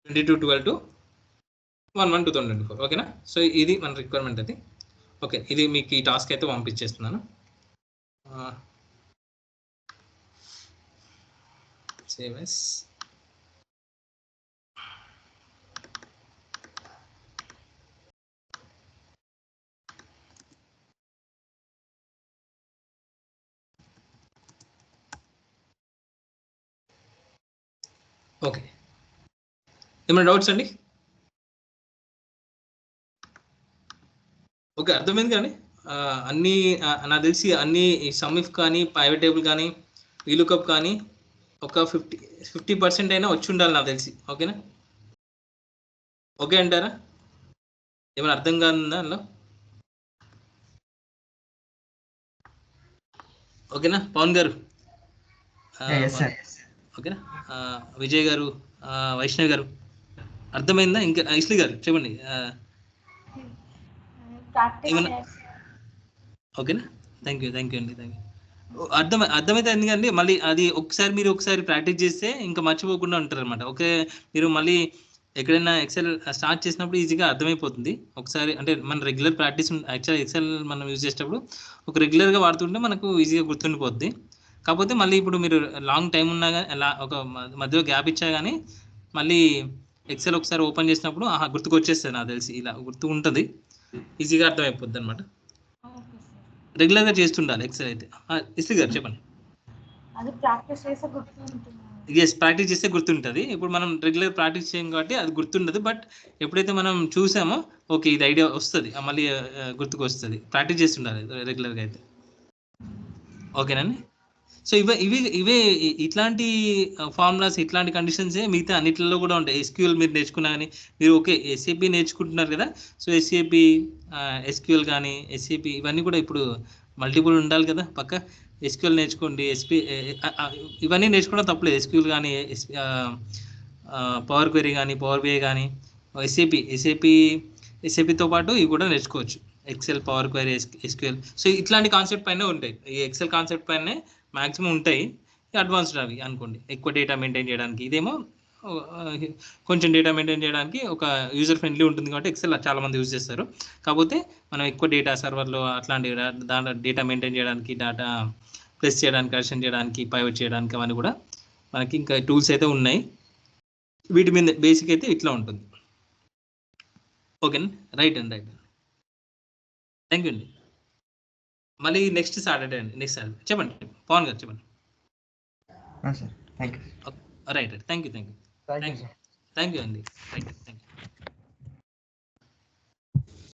22/12 to 1/1/2024. ఓకేనా. సో ఇది మన రిక్వైర్మెంట్ అది. ఓకే, ఇది మీకు ఈ టాస్క్ అయితే పంపించేస్తున్నాను. సేవ్ as ఓకే, ఏమైనా డౌట్స్ అండి? ఓకే, అర్థమైంది కానీ అన్నీ నాకు తెలిసి అన్ని సమ్మిఫ్ కానీ ప్రైవేట్ టేబుల్ కానీ వీలుకప్ కానీ ఒక 50% అయినా వచ్చి ఉండాలి నాకు తెలిసి. ఓకేనా, ఓకే అంటారా? ఏమైనా అర్థం కాదుందా అందులో? ఓకేనా పవన్ గారు? ఓకేనా, విజయ్ గారు, వైష్ణవ్ గారు అర్థమైందా? ఇంకా ఇస్లీ గారు చెప్పండి ఏమన్నా. ఓకేనా, థ్యాంక్ యూ అండి, థ్యాంక్ యూ. అర్థమైతే ఎందుకండి మళ్ళీ అది ఒకసారి ప్రాక్టీస్ చేస్తే ఇంకా మర్చిపోకుండా ఉంటారు అనమాట. ఓకే, మీరు మళ్ళీ ఎక్కడైనా ఎక్సెల్ స్టార్ట్ చేసినప్పుడు ఈజీగా అర్థమైపోతుంది. ఒకసారి అంటే మన రెగ్యులర్ ప్రాక్టీస్ యాక్చువల్ ఎక్సెల్ మనం యూజ్ చేసేటప్పుడు ఒక రెగ్యులర్గా వాడుతుంటే మనకు ఈజీగా గుర్తుండిపోద్ది. కాకపోతే మళ్ళీ ఇప్పుడు మీరు లాంగ్ టైం ఉన్నా కానీ ఒక మధ్యలో గ్యాప్ ఇచ్చా కానీ మళ్ళీ ఎక్సెల్ ఒకసారి ఓపెన్ చేసినప్పుడు గుర్తుకు వచ్చేస్తుంది నాకు తెలిసి. ఇలా గుర్తు ఉంటుంది, ఈజీగా అర్థమైపోద్ది అనమాట. రెగ్యులర్గా చేస్తుండాలి ఎక్సెల్ అయితే. ఇస్లీ గారు చెప్పండి. ఎస్, ప్రాక్టీస్ చేస్తే గుర్తుంటుంది. ఇప్పుడు మనం రెగ్యులర్ ప్రాక్టీస్ చేయం కాబట్టి అది గుర్తుండదు. బట్ ఎప్పుడైతే మనం చూసామో ఓకే ఇది ఐడియా వస్తుంది, మళ్ళీ గుర్తుకు వస్తుంది. ప్రాక్టీస్ చేస్తుండాలి రెగ్యులర్గా అయితే. ఓకేనండి. సో ఇవే ఇట్లాంటి ఫార్ములాస్, ఇట్లాంటి కండిషన్సే మిగతా అన్నిట్లలో కూడా ఉంటాయి. ఎస్క్యూఎల్ మీరు నేర్చుకున్నా కానీ మీరు ఓకే ఎస్ఏపి నేర్చుకుంటున్నారు కదా. సో ఎస్ఏపి, ఎస్క్యూఎల్ కానీ ఎస్ఏపి ఇవన్నీ కూడా ఇప్పుడు మల్టిపుల్ ఉండాలి కదా పక్క. ఎస్క్యూఎల్ నేర్చుకోండి, ఇవన్నీ నేర్చుకోవడం తప్పలేదు. ఎస్క్యూఎల్ కానీ పవర్ క్వెరీ కానీ పవర్ బిఐ కానీ ఎస్ఏపితో పాటు ఇవి కూడా నేర్చుకోవచ్చు. Excel, Power Query, SQL. So ఇట్లాంటి కాన్సెప్ట్ పైన ఉంటాయి. ఈ ఎక్సెల్ కాన్సెప్ట్ పైనే మ్యాక్సిమం ఉంటాయి. అడ్వాన్స్డ్ అవి అనుకోండి, ఎక్కువ డేటా మెయింటైన్ చేయడానికి. ఇదేమో కొంచెం డేటా మెయింటైన్ చేయడానికి ఒక యూజర్ ఫ్రెండ్లీ ఉంటుంది కాబట్టి ఎక్సెల్ చాలా మంది యూజ్ చేస్తారు. కాకపోతే మనం ఎక్కువ డేటా సర్వర్లో అట్లాంటి దాంట్లో డేటా మెయింటైన్ చేయడానికి, డేటా ప్రెస్ చేయడానికి, కరెక్షన్ చేయడానికి, పైవట్ చేయడానికి అవన్నీ కూడా మనకి ఇంకా టూల్స్ అయితే ఉన్నాయి. వీటి మీద బేసిక్ అయితే ఇట్లా ఉంటుంది. ఓకేనా, రైట్ అండి. థ్యాంక్ యూ అండి. మళ్ళీ నెక్స్ట్ సాటర్డే చెప్పండి పవన్ గారు చెప్పండి. రైట్, థ్యాంక్ యూ అండి. Right, thank you.